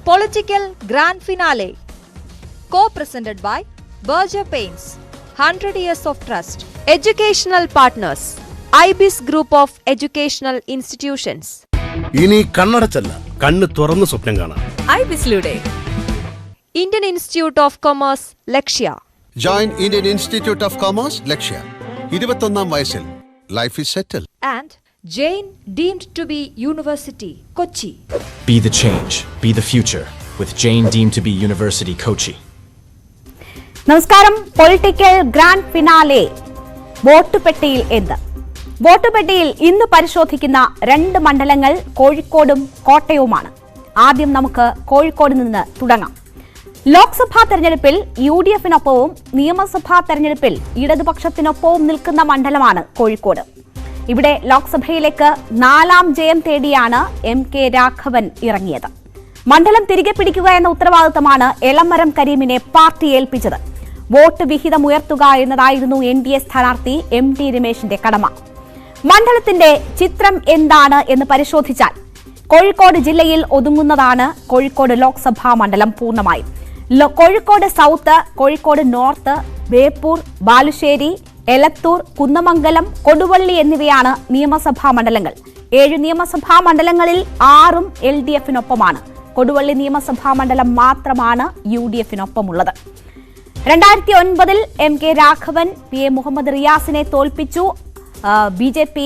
Political Grand Finale. Co-presented by Berger Paints, 100 Years of Trust. Educational Partners, IBIS Group of Educational Institutions. ഇനി കണ്ണടച്ചല്ല, കണ്ണ് തുറന്ന് സ്വപ്നം കാണാം. IBIS-ലൂടെ Indian Institute of Commerce, Lakshya. Join Indian Institute of Commerce, ലക്ഷ്യ. 21ാം വയസ്സിൽ life is settled. And Jain deemed to be University, Kochi. Be the change, be the future with Jain deemed to be University, Kochi. നമസ്കാരം. Political grand finale. വോട്ടുപെട്ടിയിൽ എന്ത്? വോട്ടുപെട്ടിയിൽ ഇന്ന് പരിശോധിക്കുന്ന രണ്ട് മണ്ഡലങ്ങൾ കോഴിക്കോടും കോട്ടയവുമാണ്. ആദ്യം നമുക്ക് കോഴിക്കോട് നിന്ന് തുടങ്ങാം. ലോക്സഭാ തെരഞ്ഞെടുപ്പിൽ UDF-നൊപ്പവും നിയമസഭാ തെരഞ്ഞെടുപ്പിൽ ഇടതുപക്ഷത്തിനൊപ്പവും നിൽക്കുന്ന മണ്ഡലമാണ് കോഴിക്കോട്. ഇവിടെ ലോക്സഭയിലേക്ക് 4ാം ജയം തേടിയാണ് MK രാഘവൻ ഇറങ്ങിയത്. മണ്ഡലം തിരികെ പിടിക്കുക എന്ന ഉത്തരവാദിത്തമാണ് എളമരം കരീമിനെ പാർട്ടി ഏൽപ്പിച്ചത്. വോട്ട് വിഹിതം ഉയർത്തുക എന്നതായിരുന്നു NDA സ്ഥാനാർത്ഥി MT രമേശിന്റെ കടമ. മണ്ഡലത്തിന്റെ ചിത്രം എന്താണ് എന്ന് പരിശോധിച്ചാൽ കോഴിക്കോട് ജില്ലയിൽ ഒതുങ്ങുന്നതാണ് കോഴിക്കോട് ലോക്സഭാ മണ്ഡലം പൂർണ്ണമായും. കോഴിക്കോട് സൗത്ത്, കോഴിക്കോട് നോർത്ത്, ബേപ്പൂർ, ബാലുശ്ശേരി, എലത്തൂർ, കുന്നമംഗലം, കൊടുവള്ളി എന്നിവയാണ് നിയമസഭാ മണ്ഡലങ്ങൾ. 7 നിയമസഭാ മണ്ഡലങ്ങളിൽ 6ഉം LDF-നൊപ്പമാണ്. കൊടുവള്ളി നിയമസഭാ മണ്ഡലം മാത്രമാണ് UDF-നൊപ്പമുള്ളത്. 2009 MK രാഘവൻ PA മുഹമ്മദ് റിയാസിനെ തോൽപ്പിച്ചു. BJP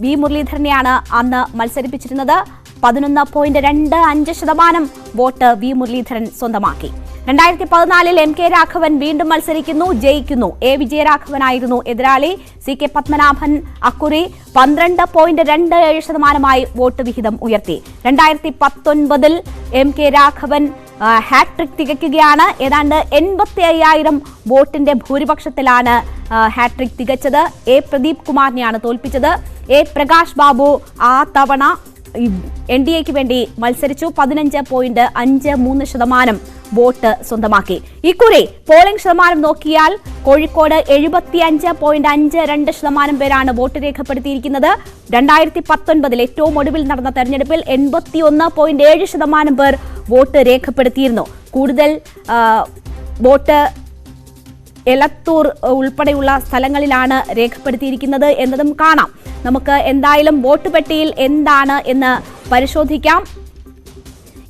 V മുരളീധരനെയാണ് അന്ന് മത്സരിപ്പിച്ചിരുന്നത്. 11.25% വോട്ട് V മുരളീധരൻ സ്വന്തമാക്കി. 2014 MK രാഘവൻ വീണ്ടും മത്സരിക്കുന്നു, ജയിക്കുന്നു. A വിജയരാഘവനായിരുന്നു എതിരാളി. CK പത്മനാഭൻ അക്കുറി 12.27% വോട്ട് വിഹിതം ഉയർത്തി. 2019 MK രാഘവൻ ഹാട്രിക് തികയ്ക്കുകയാണ്. ഏതാണ്ട് 85,000 വോട്ടിന്റെ ഭൂരിപക്ഷത്തിലാണ് ഹാട്രിക് തികച്ചത്. A പ്രദീപ് കുമാറിനെയാണ് തോൽപ്പിച്ചത്. A പ്രകാശ് ബാബു ആ തവണ NDAക്ക് വേണ്ടി മത്സരിച്ചു. 15.53% വോട്ട് സ്വന്തമാക്കി. ഇക്കുറി പോളിംഗ് ശതമാനം നോക്കിയാൽ കോഴിക്കോട് 75.52% പേരാണ് വോട്ട് രേഖപ്പെടുത്തിയിരിക്കുന്നത്. 2019 ഏറ്റവും ഒടുവിൽ നടന്ന തെരഞ്ഞെടുപ്പിൽ 81.7% പേർ വോട്ട് രേഖപ്പെടുത്തിയിരുന്നു. കൂടുതൽ വോട്ട് എലത്തൂർ ഉൾപ്പെടെയുള്ള സ്ഥലങ്ങളിലാണ് രേഖപ്പെടുത്തിയിരിക്കുന്നത് എന്നതും കാണാം. നമുക്ക് എന്തായാലും വോട്ട് പെട്ടിയിൽ എന്താണ് എന്ന് പരിശോധിക്കാം.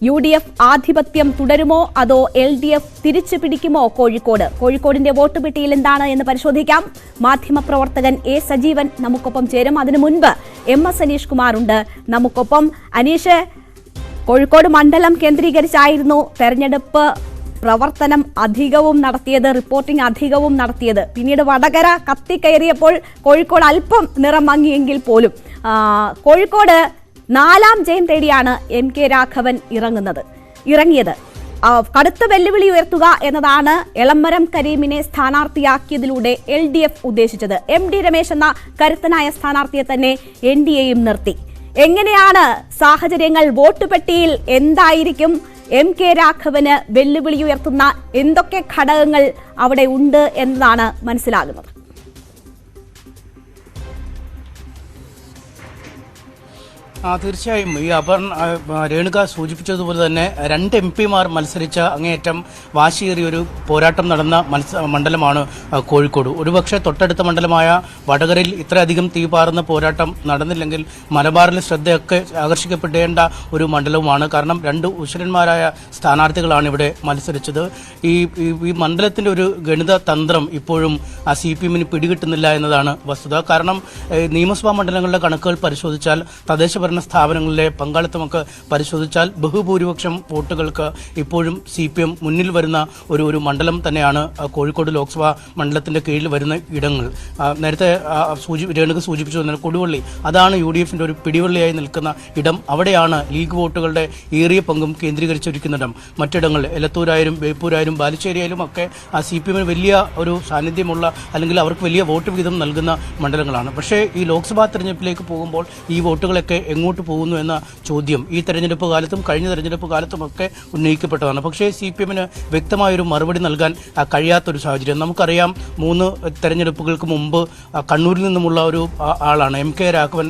UDF ആധിപത്യം തുടരുമോ അതോ LDF തിരിച്ചു പിടിക്കുമോ കോഴിക്കോടിന്റെ വോട്ട് പെട്ടിയിൽ എന്താണ് എന്ന് പരിശോധിക്കാം. മാധ്യമപ്രവർത്തകൻ A സജീവൻ നമുക്കൊപ്പം ചേരും. അതിനു മുൻപ് MS അനീഷ് കുമാർ ഉണ്ട് നമുക്കൊപ്പം. അനീഷ്, കോഴിക്കോട് മണ്ഡലം കേന്ദ്രീകരിച്ചായിരുന്നു തെരഞ്ഞെടുപ്പ് പ്രവർത്തനം അധികവും നടത്തിയത്, റിപ്പോർട്ടിംഗ് അധികവും നടത്തിയത്. പിന്നീട് വടകര കത്തിക്കയറിയപ്പോൾ കോഴിക്കോട് അല്പം നിറം മങ്ങിയെങ്കിൽ പോലും കോഴിക്കോട് 4ാം ജയം തേടിയാണ് MK രാഘവൻ ഇറങ്ങിയത്. കടുത്ത വെല്ലുവിളി ഉയർത്തുക എന്നതാണ് എളമരം കരീമിനെ സ്ഥാനാർത്ഥിയാക്കിയതിലൂടെ LDF ഉദ്ദേശിച്ചത്. MD രമേശ് എന്ന കരുത്തനായ സ്ഥാനാർത്ഥിയെ തന്നെ NDAയും നിർത്തി. എങ്ങനെയാണ് സാഹചര്യങ്ങൾ? വോട്ട് പെട്ടിയിൽ എന്തായിരിക്കും? MK രാഘവന് വെല്ലുവിളി ഉയർത്തുന്ന എന്തൊക്കെ ഘടകങ്ങൾ അവിടെ ഉണ്ട് എന്നതാണ് മനസ്സിലാകുന്നത്. തീർച്ചയായും ഈ രേണുക സൂചിപ്പിച്ചതുപോലെ തന്നെ 2 MP-മാർ മത്സരിച്ച അങ്ങേയറ്റം വാശിയേറിയൊരു പോരാട്ടം നടന്ന മണ്ഡലമാണ് കോഴിക്കോട്. ഒരുപക്ഷെ തൊട്ടടുത്ത മണ്ഡലമായ വടകരയിൽ ഇത്രയധികം തീപാറുന്ന പോരാട്ടം നടന്നില്ലെങ്കിൽ മലബാറിലെ ശ്രദ്ധയൊക്കെ ആകർഷിക്കപ്പെടേണ്ട ഒരു മണ്ഡലവുമാണ്. കാരണം 2 ഉശരന്മാരായ സ്ഥാനാർത്ഥികളാണ് ഇവിടെ മത്സരിച്ചത്. ഈ മണ്ഡലത്തിൻ്റെ ഒരു ഗണിത തന്ത്രം ഇപ്പോഴും CPM-ന് പിടികിട്ടുന്നില്ല എന്നതാണ് വസ്തുത. കാരണം നിയമസഭാ മണ്ഡലങ്ങളുടെ കണക്കുകൾ പരിശോധിച്ചാൽ, തദ്ദേശഭരണ സ്ഥാപനങ്ങളിലെ പങ്കാളിത്തമൊക്കെ പരിശോധിച്ചാൽ ബഹുഭൂരിപക്ഷം വോട്ടുകൾക്ക് ഇപ്പോഴും CPM മുന്നിൽ വരുന്ന ഒരു മണ്ഡലം തന്നെയാണ് കോഴിക്കോട് ലോക്സഭാ മണ്ഡലത്തിന്റെ കീഴിൽ വരുന്ന ഇടങ്ങൾ. നേരത്തെ രേണുക സൂചിപ്പിച്ചു തന്നെ കൊടുവള്ളി, അതാണ് UDF-ന്റെ ഒരു പിടിവള്ളിയായി നിൽക്കുന്ന ഇടം. അവിടെയാണ് ലീഗ് വോട്ടുകളുടെ ഏറിയ പങ്കും കേന്ദ്രീകരിച്ചിരിക്കുന്നിടം. മറ്റിടങ്ങൾ എലത്തൂരായാലും ബേപ്പൂരായാലും ബാലുശ്ശേരിയായാലും ഒക്കെ CPM-ന് വലിയ ഒരു സാന്നിധ്യമുള്ള അല്ലെങ്കിൽ അവർക്ക് വലിയ വോട്ട് വിഹിതം നൽകുന്ന മണ്ഡലങ്ങളാണ്. പക്ഷേ ഈ ലോക്സഭാ തെരഞ്ഞെടുപ്പിലേക്ക് പോകുമ്പോൾ ഈ വോട്ടുകളൊക്കെ എങ്ങോട്ട് പോകുന്നു എന്ന ചോദ്യം ഈ തെരഞ്ഞെടുപ്പ് കാലത്തും കഴിഞ്ഞ തെരഞ്ഞെടുപ്പ് കാലത്തുമൊക്കെ ഉന്നയിക്കപ്പെട്ടതാണ്. പക്ഷേ CPM-ന് വ്യക്തമായൊരു മറുപടി നൽകാൻ കഴിയാത്തൊരു സാഹചര്യം. നമുക്കറിയാം 3 തെരഞ്ഞെടുപ്പുകൾക്ക് മുമ്പ് കണ്ണൂരിൽ നിന്നുമുള്ള ഒരു ആളാണ് MK രാഘവൻ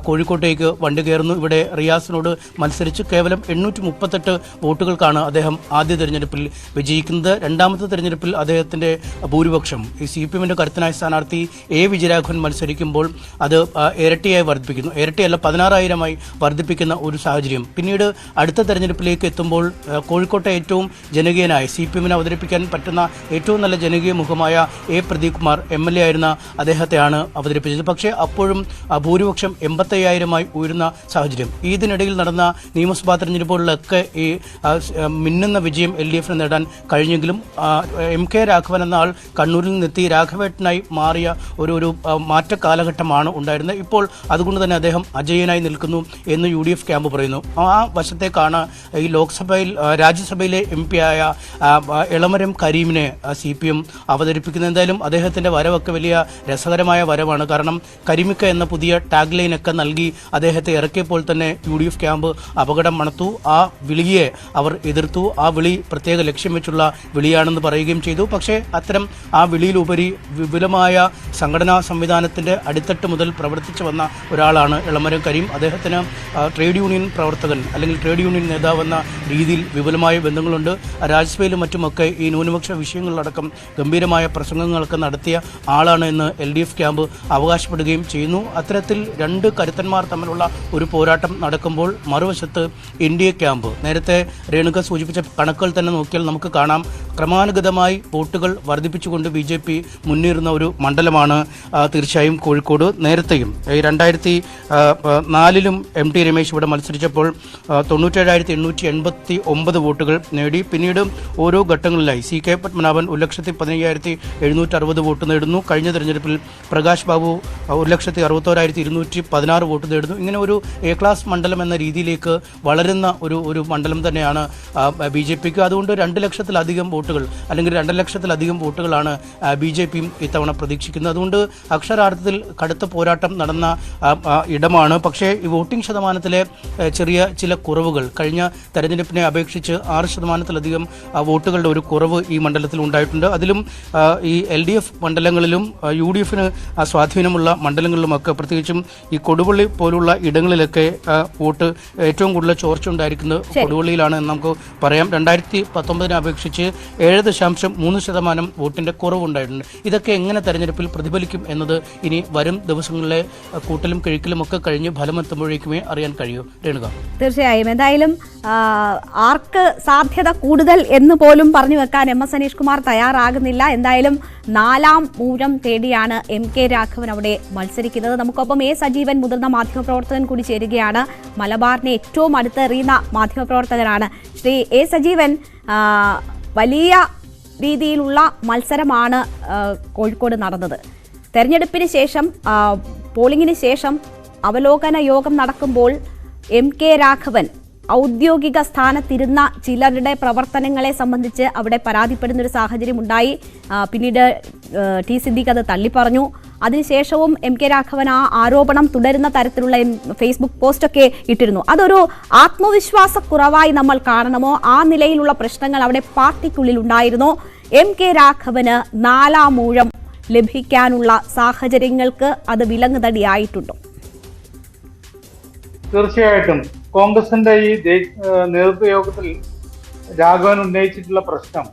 കോഴിക്കോട്ടേക്ക് വണ്ടി കയറുന്നു. ഇവിടെ റിയാസിനോട് മത്സരിച്ച് കേവലം 838 വോട്ടുകൾക്കാണ് അദ്ദേഹം ആദ്യ തെരഞ്ഞെടുപ്പിൽ വിജയിക്കുന്നത്. രണ്ടാമത്തെ തെരഞ്ഞെടുപ്പിൽ അദ്ദേഹത്തിന്റെ ഭൂരിപക്ഷം ഈ CPM-ന്റെ കരുത്തനായ സ്ഥാനാർത്ഥി വിജയരാഘവൻ മത്സരിക്കുമ്പോൾ അത് ഇരട്ടിയായി വർദ്ധിപ്പിക്കുന്നു. ഇരട്ടിയല്ല 16,000-ആയി വർദ്ധിപ്പിക്കുന്ന ഒരു സാഹചര്യം. പിന്നീട് അടുത്ത തെരഞ്ഞെടുപ്പിലേക്ക് എത്തുമ്പോൾ കോഴിക്കോട്ടെ ഏറ്റവും ജനകീയനായ CPM-ന് അവതരിപ്പിക്കാൻ പറ്റുന്ന ഏറ്റവും നല്ല ജനകീയ മുഖമായ പ്രദീപ് കുമാർ MLA ആയിരുന്ന അദ്ദേഹത്തെയാണ് അവതരിപ്പിച്ചത്. പക്ഷേ അപ്പോഴും ഭൂരിപക്ഷം 85,000-ആയി ഉയരുന്ന സാഹചര്യം. ഇതിനിടയിൽ നടന്ന നിയമസഭാ തെരഞ്ഞെടുപ്പുകളിലൊക്കെ ഈ മിന്നുന്ന വിജയം LDF-ന് നേടാൻ കഴിഞ്ഞെങ്കിലും MK രാഘവൻ എന്ന ആൾ കണ്ണൂരിൽ നിന്നെത്തി രാഘവേട്ടനായി മാറിയ ഒരു മാറ്റ കാലഘട്ടമാണ് ഉണ്ടായിരുന്നത്. ഇപ്പോൾ അതുകൊണ്ട് തന്നെ അദ്ദേഹം അജയനായി നിൽക്കുന്നു എന്ന് UDF ക്യാമ്പ് പറയുന്നു. ആ വശത്തേക്കാണ് ഈ രാജ്യസഭയിലെ MP ആയ എളമരം കരീമിനെ CPM അവതരിപ്പിക്കുന്നത്. എന്തായാലും അദ്ദേഹത്തിൻ്റെ വരവൊക്കെ വലിയ രസകരമായ വരവാണ്. കാരണം കരിമിക്ക എന്ന പുതിയ ടാഗ് ലൈനൊക്കെ നൽകി അദ്ദേഹത്തെ ഇറക്കിയപ്പോൾ തന്നെ UDF ക്യാമ്പ് അപകടം മണത്തു. ആ വിളിയെ അവർ എതിർത്തു. ആ വിളി പ്രത്യേക ലക്ഷ്യം വെച്ചുള്ള വിളിയാണെന്ന് പറയുകയും ചെയ്തു. പക്ഷേ അത്തരം ആ വിളിയിലുപരി വിപുലമായ സംഘടനാ സംവിധാനത്തിൻ്റെ അടിത്തട്ട് മുതൽ പ്രവർത്തിച്ചു വന്ന ഒരാളാണ് എളമരം കരീം. അദ്ദേഹത്തിന് ട്രേഡ് യൂണിയൻ പ്രവർത്തകൻ അല്ലെങ്കിൽ ട്രേഡ് യൂണിയൻ നേതാവെന്ന രീതിയിൽ വിപുലമായ ബന്ധങ്ങളുണ്ട്. രാജ്യസഭയിലും മറ്റുമൊക്കെ ഈ ന്യൂനപക്ഷ വിഷയങ്ങളിലടക്കം ഗംഭീരമായ പ്രസംഗങ്ങളൊക്കെ നടത്തിയ ആളാണ് എന്ന് LDF ക്യാമ്പ് അവകാശപ്പെടുകയും ചെയ്യുന്നു. അത്തരത്തിൽ രണ്ട് കരുത്തന്മാർ തമ്മിലുള്ള ഒരു പോരാട്ടം നടക്കുമ്പോൾ മറുവശത്ത് NDA ക്യാമ്പ് നേരത്തെ രേണുക സൂചിപ്പിച്ച കണക്കുകൾ തന്നെ നോക്കിയാൽ നമുക്ക് കാണാം ക്രമാനുഗതമായി വോട്ടുകൾ വർദ്ധിപ്പിച്ചുകൊണ്ട് BJP മുന്നേറുന്ന ഒരു മണ്ഡലമാണ് തീർച്ചയായും കോഴിക്കോട്. നേരത്തെയും 2004-ലും MT രമേശ് ഇവിടെ മത്സരിച്ചപ്പോൾ 97,889 വോട്ടുകൾ നേടി. പിന്നീട് ഓരോ ഘട്ടങ്ങളിലായി CK പത്മനാഭൻ 1,15,760 വോട്ട് നേടുന്നു. കഴിഞ്ഞ തെരഞ്ഞെടുപ്പിൽ പ്രകാശ് ബാബു 1,61,216 വോട്ട് നേടുന്നു. ഇങ്ങനെ ഒരു A ക്ലാസ് മണ്ഡലം എന്ന രീതിയിലേക്ക് വളരുന്ന ഒരു മണ്ഡലം തന്നെയാണ് BJPക്ക്. അതുകൊണ്ട് 2 ലക്ഷത്തിലധികം വോട്ടുകൾ അല്ലെങ്കിൽ 2 ലക്ഷത്തിലധികം വോട്ടുകളാണ് BJPയും ഇത്തവണ പ്രതീക്ഷിക്കുന്നത്. അതുകൊണ്ട് അക്ഷരാർത്ഥത്തിൽ കടുത്ത പോരാട്ടം നടന്ന ഇടമാണ്. പക്ഷേ ഈ വോട്ടിംഗ് ശതമാനത്തിലെ ചെറിയ ചില കുറവുകൾ കഴിഞ്ഞ തെരഞ്ഞെടുപ്പിനെ അപേക്ഷിച്ച് 6% വോട്ടുകളുടെ ഒരു കുറവ് ഈ മണ്ഡലത്തിൽ ഉണ്ടായിട്ടുണ്ട്. അതിലും ഈ LDF മണ്ഡലങ്ങളിലും UDF-ന് സ്വാധീനമുള്ള മണ്ഡലങ്ങളിലുമൊക്കെ പ്രത്യേകിച്ചും ഈ കൊടുവള്ളി പോലുള്ള ഇടങ്ങളിലൊക്കെ വോട്ട് ഏറ്റവും കൂടുതൽ ചോർച്ച ഉണ്ടായിരിക്കുന്നത് കൊടുവള്ളിയിലാണ് എന്ന് നമുക്ക് പറയാം. 2019-നെ അപേക്ഷിച്ച് 7.3% വോട്ടിന്റെ കുറവുണ്ടായിട്ടുണ്ട്. ഇതൊക്കെ എങ്ങനെ തെരഞ്ഞെടുപ്പിൽ പ്രതിഫലിക്കും എന്നത് ഇനി വരും ദിവസങ്ങളിലെ കൂട്ടലും കിഴിക്കലും ഒക്കെ കഴിഞ്ഞ് ഫലമെത്തുമ്പോഴേക്കുമേ അറിയാൻ കഴിയൂ. രേണുക, തീർച്ചയായും എന്തായാലും ആർക്ക് സാധ്യത കൂടുതൽ എന്ന് പോലും പറഞ്ഞു വെക്കാൻ MS അനീഷ് കുമാർ തയ്യാറാകുന്നില്ല. എന്തായാലും 4ാം മൂഴം തേടിയാണ് MK രാഘവൻ അവിടെ മത്സരിക്കുന്നത്. നമുക്കൊപ്പം സജീവൻ മുതിർന്ന മാധ്യമപ്രവർത്തകൻ കൂടി ചേരുകയാണ്. മലബാറിനെ ഏറ്റവും അടുത്തെറിയുന്ന മാധ്യമപ്രവർത്തകനാണ് ശ്രീ സജീവൻ. വലിയ രീതിയിലുള്ള മത്സരമാണ് കോഴിക്കോട് നടന്നത്. തെരഞ്ഞെടുപ്പിന് ശേഷം പോളിംഗിന് ശേഷം അവലോകന യോഗം നടക്കുമ്പോൾ MK രാഘവൻ ഔദ്യോഗിക സ്ഥാനത്തിരുന്ന ചിലരുടെ പ്രവർത്തനങ്ങളെ സംബന്ധിച്ച് അവിടെ പരാതിപ്പെടുന്നൊരു സാഹചര്യം ഉണ്ടായി. പിന്നീട് T സിദ്ദീഖ് അത് തള്ളിപ്പറഞ്ഞു. അതിനുശേഷവും MK രാഘവൻ ആ ആരോപണം തുടരുന്ന തരത്തിലുള്ള ഫേസ്ബുക്ക് പോസ്റ്റൊക്കെ ഇട്ടിരുന്നു. അതൊരു ആത്മവിശ്വാസക്കുറവായി നമ്മൾ കാണണമോ? ആ നിലയിലുള്ള പ്രശ്നങ്ങൾ അവിടെ പാർട്ടിക്കുള്ളിൽ ഉണ്ടായിരുന്നോ? MK രാഘവന് 4ാം മൂഴം ലഭിക്കാനുള്ള സാഹചര്യങ്ങൾക്ക് അത് വിലങ്ങുതടിയായിട്ടുണ്ടോ? തീർച്ചയായിട്ടും കോൺഗ്രസിന്റെ ഈ നേതൃത്വ യോഗത്തിൽ രാഘവൻ ഉന്നയിച്ചിട്ടുള്ള പ്രശ്നം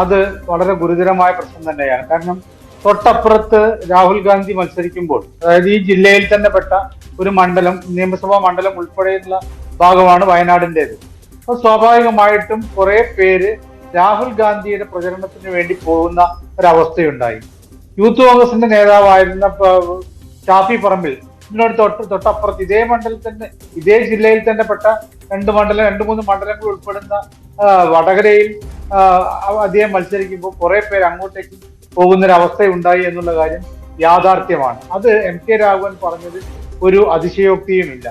അത് വളരെ ഗുരുതരമായ പ്രശ്നം തന്നെയാണ്. കാരണം തൊട്ടപ്പുറത്ത് രാഹുൽ ഗാന്ധി മത്സരിക്കുമ്പോൾ, അതായത് ഈ ജില്ലയിൽ തന്നെ പെട്ട ഒരു മണ്ഡലം, നിയമസഭാ മണ്ഡലം ഉൾപ്പെടെയുള്ള ഭാഗമാണ് വയനാടിൻ്റെത്. അപ്പോൾ സ്വാഭാവികമായിട്ടും കുറെ പേര് രാഹുൽ ഗാന്ധിയുടെ പ്രചരണത്തിന് വേണ്ടി പോകുന്ന ഒരവസ്ഥയുണ്ടായി. യൂത്ത് കോൺഗ്രസിന്റെ നേതാവായിരുന്ന ഷാഫി പറമ്പിൽ ഇതിനോട് തൊട്ടപ്പുറത്ത് ഇതേ മണ്ഡലത്തിന്റെ ഇതേ ജില്ലയിൽ തന്നെ പെട്ട 2-3 മണ്ഡലങ്ങൾ ഉൾപ്പെടുന്ന വടകരയിൽ അദ്ദേഹം മത്സരിക്കുമ്പോൾ കുറെ പേര് അങ്ങോട്ടേക്ക് പോകുന്നൊരവസ്ഥ ഉണ്ടായി എന്നുള്ള കാര്യം യാഥാർത്ഥ്യമാണ്. അത് MK രാഘവൻ പറഞ്ഞത് ഒരു അതിശയോക്തിയുമില്ല.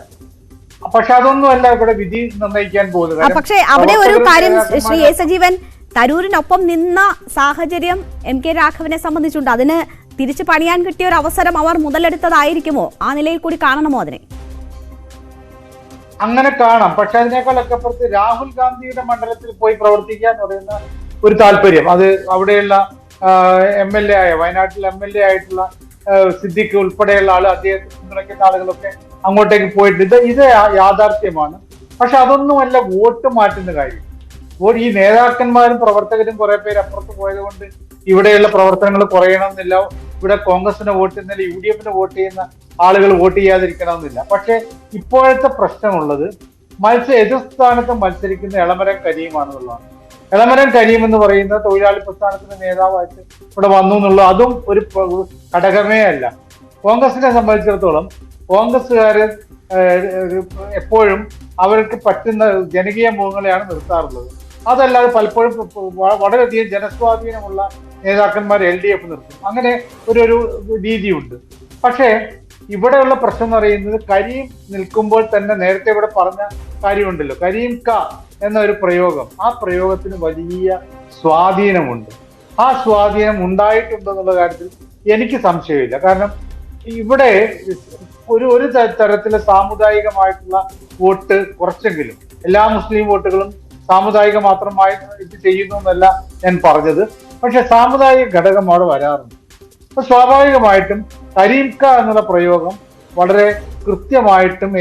പക്ഷെ അതൊന്നുമല്ല ഇവിടെ വിധി നിർണ്ണയിക്കാൻ പോകുന്നത്. പക്ഷേ അവിടെ ഒരു കാര്യം ശ്രീ സജീവൻ, തരൂരിനൊപ്പം നിന്ന സാഹചര്യം MK രാഘവനെ സംബന്ധിച്ചുണ്ട്. അതിന് തിരിച്ചു പണിയാൻ കിട്ടിയ ഒരു അവസരം അവർ മുതലെടുത്തതായിരിക്കുമോ? ആ നിലയിൽ കൂടി കാണണമോ അതിനെ? അങ്ങനെ കാണാം. പക്ഷെ അതിനേക്കാളൊക്കെ അപ്പുറത്ത് രാഹുൽ ഗാന്ധിയുടെ മണ്ഡലത്തിൽ പോയി പ്രവർത്തിക്കുക എന്ന് പറയുന്ന ഒരു താല്പര്യം, അത് അവിടെയുള്ള MLA ആയ, വയനാട്ടിൽ MLA ആയിട്ടുള്ള സിദ്ദിഖ് ഉൾപ്പെടെയുള്ള ആള്, അദ്ദേഹത്തെ പിന്തുണയ്ക്കുന്ന ആളുകളൊക്കെ അങ്ങോട്ടേക്ക് പോയിട്ട് ഇത് യാഥാർത്ഥ്യമാണ്. പക്ഷെ അതൊന്നുമല്ല വോട്ട് മാറ്റുന്ന കാര്യം. ഈ നേതാക്കന്മാരും പ്രവർത്തകരും കുറെ പേര് അപ്പുറത്ത് പോയത് കൊണ്ട് ഇവിടെയുള്ള പ്രവർത്തനങ്ങൾ കുറയണമെന്നില്ല. ഇവിടെ കോൺഗ്രസിന് വോട്ട് ചെയ്യുന്നില്ല, UDF വോട്ട് ചെയ്യുന്ന ആളുകൾ വോട്ട് ചെയ്യാതിരിക്കണമെന്നില്ല. പക്ഷെ ഇപ്പോഴത്തെ പ്രശ്നമുള്ളത് എതിർ സ്ഥാനത്ത് മത്സരിക്കുന്ന എളമരം കരീമാണെന്നുള്ളതാണ്. എളമരം കരീം എന്ന് പറയുന്ന തൊഴിലാളി പ്രസ്ഥാനത്തിന്റെ നേതാവായിട്ട് ഇവിടെ വന്നു എന്നുള്ളത് അതും ഒരു ഘടകമേ അല്ല. കോൺഗ്രസിനെ സംബന്ധിച്ചിടത്തോളം കോൺഗ്രസ്സുകാര് എപ്പോഴും അവർക്ക് പറ്റുന്ന ജനകീയ മുഖങ്ങളെയാണ് നിർത്താറുള്ളത്. അതല്ലാതെ പലപ്പോഴും വളരെയധികം ജനസ്വാധീനമുള്ള നേതാക്കന്മാർ LDF നിർത്തും. അങ്ങനെ ഒരു രീതിയുണ്ട്. പക്ഷേ ഇവിടെയുള്ള പ്രശ്നം എന്ന് പറയുന്നത് കരീം നിൽക്കുമ്പോൾ തന്നെ നേരത്തെ ഇവിടെ പറഞ്ഞ കാര്യമുണ്ടല്ലോ, കരീം ക എന്ന ഒരു പ്രയോഗം, ആ പ്രയോഗത്തിന് വലിയ സ്വാധീനമുണ്ട്. ആ സ്വാധീനം ഉണ്ടായിട്ടുണ്ടെന്നുള്ള കാര്യത്തിൽ എനിക്ക് സംശയമില്ല. കാരണം ഇവിടെ ഒരു തരത്തിലെ സാമുദായികമായിട്ടുള്ള വോട്ട് കുറച്ചെങ്കിലും, എല്ലാ മുസ്ലിം വോട്ടുകളും സാമുദായിക മാത്രമായി ഇത് ചെയ്യുന്നു എന്നല്ല ഞാൻ പറഞ്ഞത്, പക്ഷെ സാമുദായിക ഘടകം അവിടെ വരാറുണ്ട്. അപ്പൊ സ്വാഭാവികമായിട്ടും കരീം ക എന്നുള്ള പ്രയോഗം വളരെ കൃത്യമായിട്ടും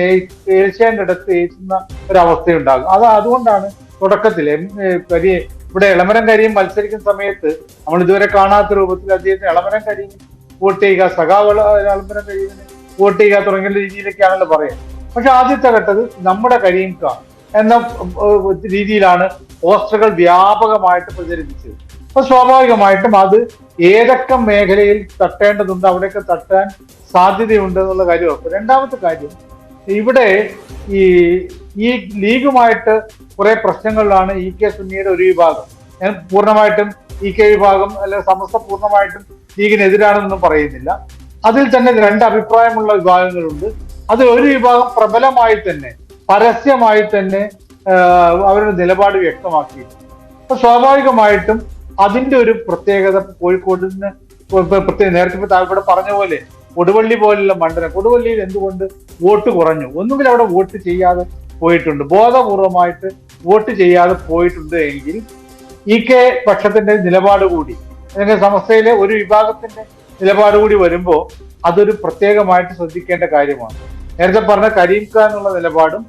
ഏഷ്യാന്റെ അടുത്ത് ഏറ്റുന്ന ഒരവസ്ഥയുണ്ടാകും. അതുകൊണ്ടാണ് തുടക്കത്തിൽ ഇവിടെ എളമരം കരീം മത്സരിക്കുന്ന സമയത്ത് നമ്മൾ ഇതുവരെ കാണാത്ത രൂപത്തിൽ അദ്ദേഹത്തിന് എളമരം കരീം വോട്ട് ചെയ്യുക, സഖാവ് എളമരം കരീമിന് വോട്ട് ചെയ്യുക തുടങ്ങിയ രീതിയിലൊക്കെയാണല്ലോ പറയുന്നത്. പക്ഷെ ആദ്യത്തെ ഘട്ടത്തിൽ നമ്മുടെ കരീം ക എന്ന രീതിയിലാണ് പോസ്റ്ററുകൾ വ്യാപകമായിട്ട് പ്രചരിപ്പിച്ചത്. അപ്പൊ സ്വാഭാവികമായിട്ടും അത് ഏതൊക്കെ മേഖലയിൽ തട്ടേണ്ടതുണ്ട് അവിടെയൊക്കെ തട്ടാൻ സാധ്യതയുണ്ട് എന്നുള്ള കാര്യം. രണ്ടാമത്തെ കാര്യം, ഇവിടെ ഈ ലീഗുമായിട്ട് കുറെ പ്രശ്നങ്ങളിലാണ് EK സുന്നിയുടെ ഒരു വിഭാഗം. ഞാൻ പൂർണ്ണമായിട്ടും EK വിഭാഗം അല്ലെങ്കിൽ സമസ്ത പൂർണ്ണമായിട്ടും ലീഗിനെതിരാണെന്നൊന്നും പറയുന്നില്ല. അതിൽ തന്നെ രണ്ട് അഭിപ്രായമുള്ള വിഭാഗങ്ങളുണ്ട്. അതിൽ ഒരു വിഭാഗം പ്രബലമായി തന്നെ പരസ്യമായി തന്നെ അവരുടെ നിലപാട് വ്യക്തമാക്കിയിട്ടുണ്ട്. അപ്പൊ സ്വാഭാവികമായിട്ടും അതിന്റെ ഒരു പ്രത്യേകത കോഴിക്കോടിന് നേരത്തെ ഇവിടെ പറഞ്ഞ പോലെ കൊടുവള്ളി പോലുള്ള മണ്ഡലം, കൊടുവള്ളിയിൽ എന്തുകൊണ്ട് വോട്ട് കുറഞ്ഞു? ഒന്നുകിൽ അവിടെ വോട്ട് ചെയ്യാതെ പോയിട്ടുണ്ട്, ബോധപൂർവമായിട്ട് വോട്ട് ചെയ്യാതെ പോയിട്ടുണ്ട് എങ്കിൽ EK പക്ഷത്തിന്റെ നിലപാട് കൂടി, അല്ലെങ്കിൽ സമസ്തയിലെ ഒരു വിഭാഗത്തിന്റെ നിലപാട് കൂടി വരുമ്പോൾ അതൊരു പ്രത്യേകമായിട്ട് ശ്രദ്ധിക്കേണ്ട കാര്യമാണ്. നേരത്തെ പറഞ്ഞ കരീം ക എന്നുള്ള നിലപാടും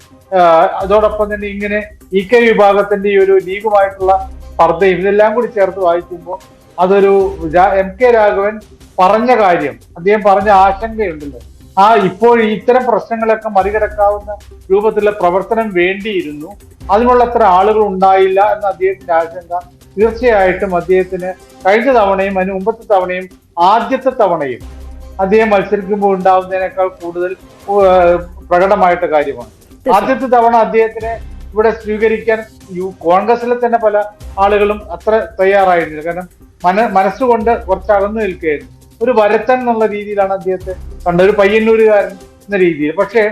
അതോടൊപ്പം തന്നെ ഇങ്ങനെ EK വിഭാഗത്തിന്റെ ഈ ഒരു ലീഗുമായിട്ടുള്ള സ്പർദ്ധയും ഇതെല്ലാം കൂടി ചേർത്ത് വായിക്കുമ്പോൾ അതൊരു MK രാഘവൻ പറഞ്ഞ കാര്യം, അദ്ദേഹം പറഞ്ഞ ആശങ്കയുണ്ടല്ലോ, ഇപ്പോൾ ഇത്തരം പ്രശ്നങ്ങളൊക്കെ മറികടക്കാവുന്ന രൂപത്തിലുള്ള പ്രവർത്തനം വേണ്ടിയിരുന്നു, അതിനുള്ള അത്ര ആളുകൾ ഉണ്ടായില്ല എന്ന അദ്ദേഹത്തിന്റെ ആശങ്ക തീർച്ചയായിട്ടും അദ്ദേഹത്തിന് കഴിഞ്ഞ തവണയും അതിന് മുമ്പത്തെ തവണയും ആദ്യത്തെ തവണയും അദ്ദേഹം മത്സരിക്കുമ്പോൾ ഉണ്ടാവുന്നതിനേക്കാൾ കൂടുതൽ പ്രകടമായിട്ട് കാര്യമാണ്. ആദ്യത്തെ തവണ അദ്ദേഹത്തിനെ ഇവിടെ സ്വീകരിക്കാൻ കോൺഗ്രസിലെ തന്നെ പല ആളുകളും അത്ര തയ്യാറായിരുന്നില്ല. കാരണം മനസ്സുകൊണ്ട് കുറച്ച് അകന്നു നിൽക്കുകയായിരുന്നു. ഒരു വരത്തൻ എന്നുള്ള രീതിയിലാണ് അദ്ദേഹത്തെ കണ്ടത്, ഒരു പയ്യന്നൂരുകാരൻ എന്ന രീതിയിൽ. പക്ഷേ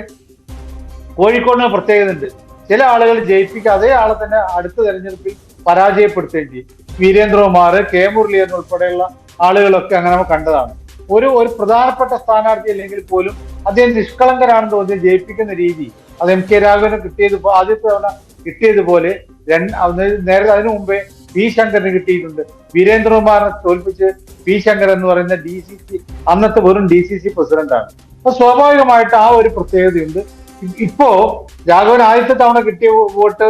കോഴിക്കോടിന് പ്രത്യേകത ഉണ്ട്, ചില ആളുകൾ ജയിപ്പിക്കുക, അതേ ആളെ തന്നെ അടുത്ത തെരഞ്ഞെടുപ്പിൽ പരാജയപ്പെടുത്തുകയും ചെയ്യും. വീരേന്ദ്രകുമാർ, K മുരളീധരൻ ഉൾപ്പെടെയുള്ള ആളുകളൊക്കെ അങ്ങനെ നമ്മൾ കണ്ടതാണ്. ഒരു പ്രധാനപ്പെട്ട സ്ഥാനാർത്ഥി അല്ലെങ്കിൽ പോലും അദ്ദേഹം നിഷ്കളങ്കരാണെന്ന് തോന്നി ജയിപ്പിക്കുന്ന രീതി അത് MK രാഘവന് ആദ്യത്തെ തവണ കിട്ടിയതുപോലെ നേരത്തെ അതിനു മുമ്പേ P ശങ്കറിന് കിട്ടിയിട്ടുണ്ട്. വീരേന്ദ്രകുമാറിനെ തോൽപ്പിച്ച് P ശങ്കർ എന്ന് പറയുന്ന അന്നത്തെ വെറും DCC പ്രസിഡന്റാണ്. അപ്പൊ സ്വാഭാവികമായിട്ട് ആ ഒരു പ്രത്യേകതയുണ്ട്. ഇപ്പോ രാഘവൻ ആദ്യത്തെ തവണ കിട്ടിയ വോട്ട്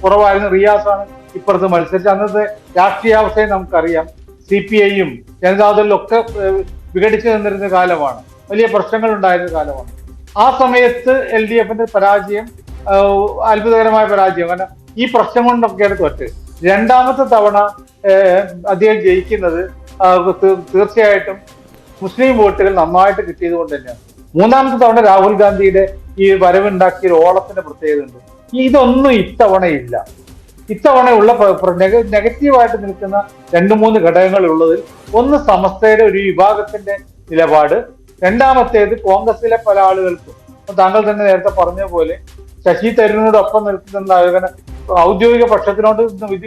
കുറവായിരുന്നു, റിയാസാണ് ഇപ്പുറത്ത് മത്സരിച്ച്. അന്നത്തെ രാഷ്ട്രീയാവസ്ഥയെ നമുക്കറിയാം, CPI-യും ജനതാദളും ഒക്കെ വിഘടിച്ചു നിന്നിരുന്ന കാലമാണ്, വലിയ പ്രശ്നങ്ങൾ ഉണ്ടായിരുന്ന കാലമാണ്. ആ സമയത്ത് LDFന്റെ പരാജയം അത്ഭുതകരമായ പരാജയം, കാരണം ഈ പ്രശ്നം കൊണ്ടൊക്കെയാണ് തോറ്റ്. രണ്ടാമത്തെ തവണ അദ്ദേഹം ജയിക്കുന്നത് തീർച്ചയായിട്ടും മുസ്ലിം വോട്ടുകൾ നന്നായിട്ട് കിട്ടിയത് കൊണ്ട് തന്നെയാണ്. മൂന്നാമത്തെ തവണ രാഹുൽ ഗാന്ധിയുടെ ഈ വരവുണ്ടാക്കിയ ഓളത്തിന്റെ പ്രത്യേകത ഉണ്ട്. ഇതൊന്നും ഇത്തവണയില്ല. ഇത്തവണയുള്ള നെഗറ്റീവായിട്ട് നിൽക്കുന്ന 2-3 ഘടകങ്ങൾ ഉള്ളതിൽ ഒന്ന് സമസ്തയുടെ ഒരു വിഭാഗത്തിന്റെ നിലപാട്, രണ്ടാമത്തേത് കോൺഗ്രസിലെ പല ആളുകൾക്കും താങ്കൾ തന്നെ നേരത്തെ പറഞ്ഞ പോലെ ശശി തരൂരിനോടൊപ്പം നിൽക്കുന്ന ഔദ്യോഗിക പക്ഷത്തിനോട്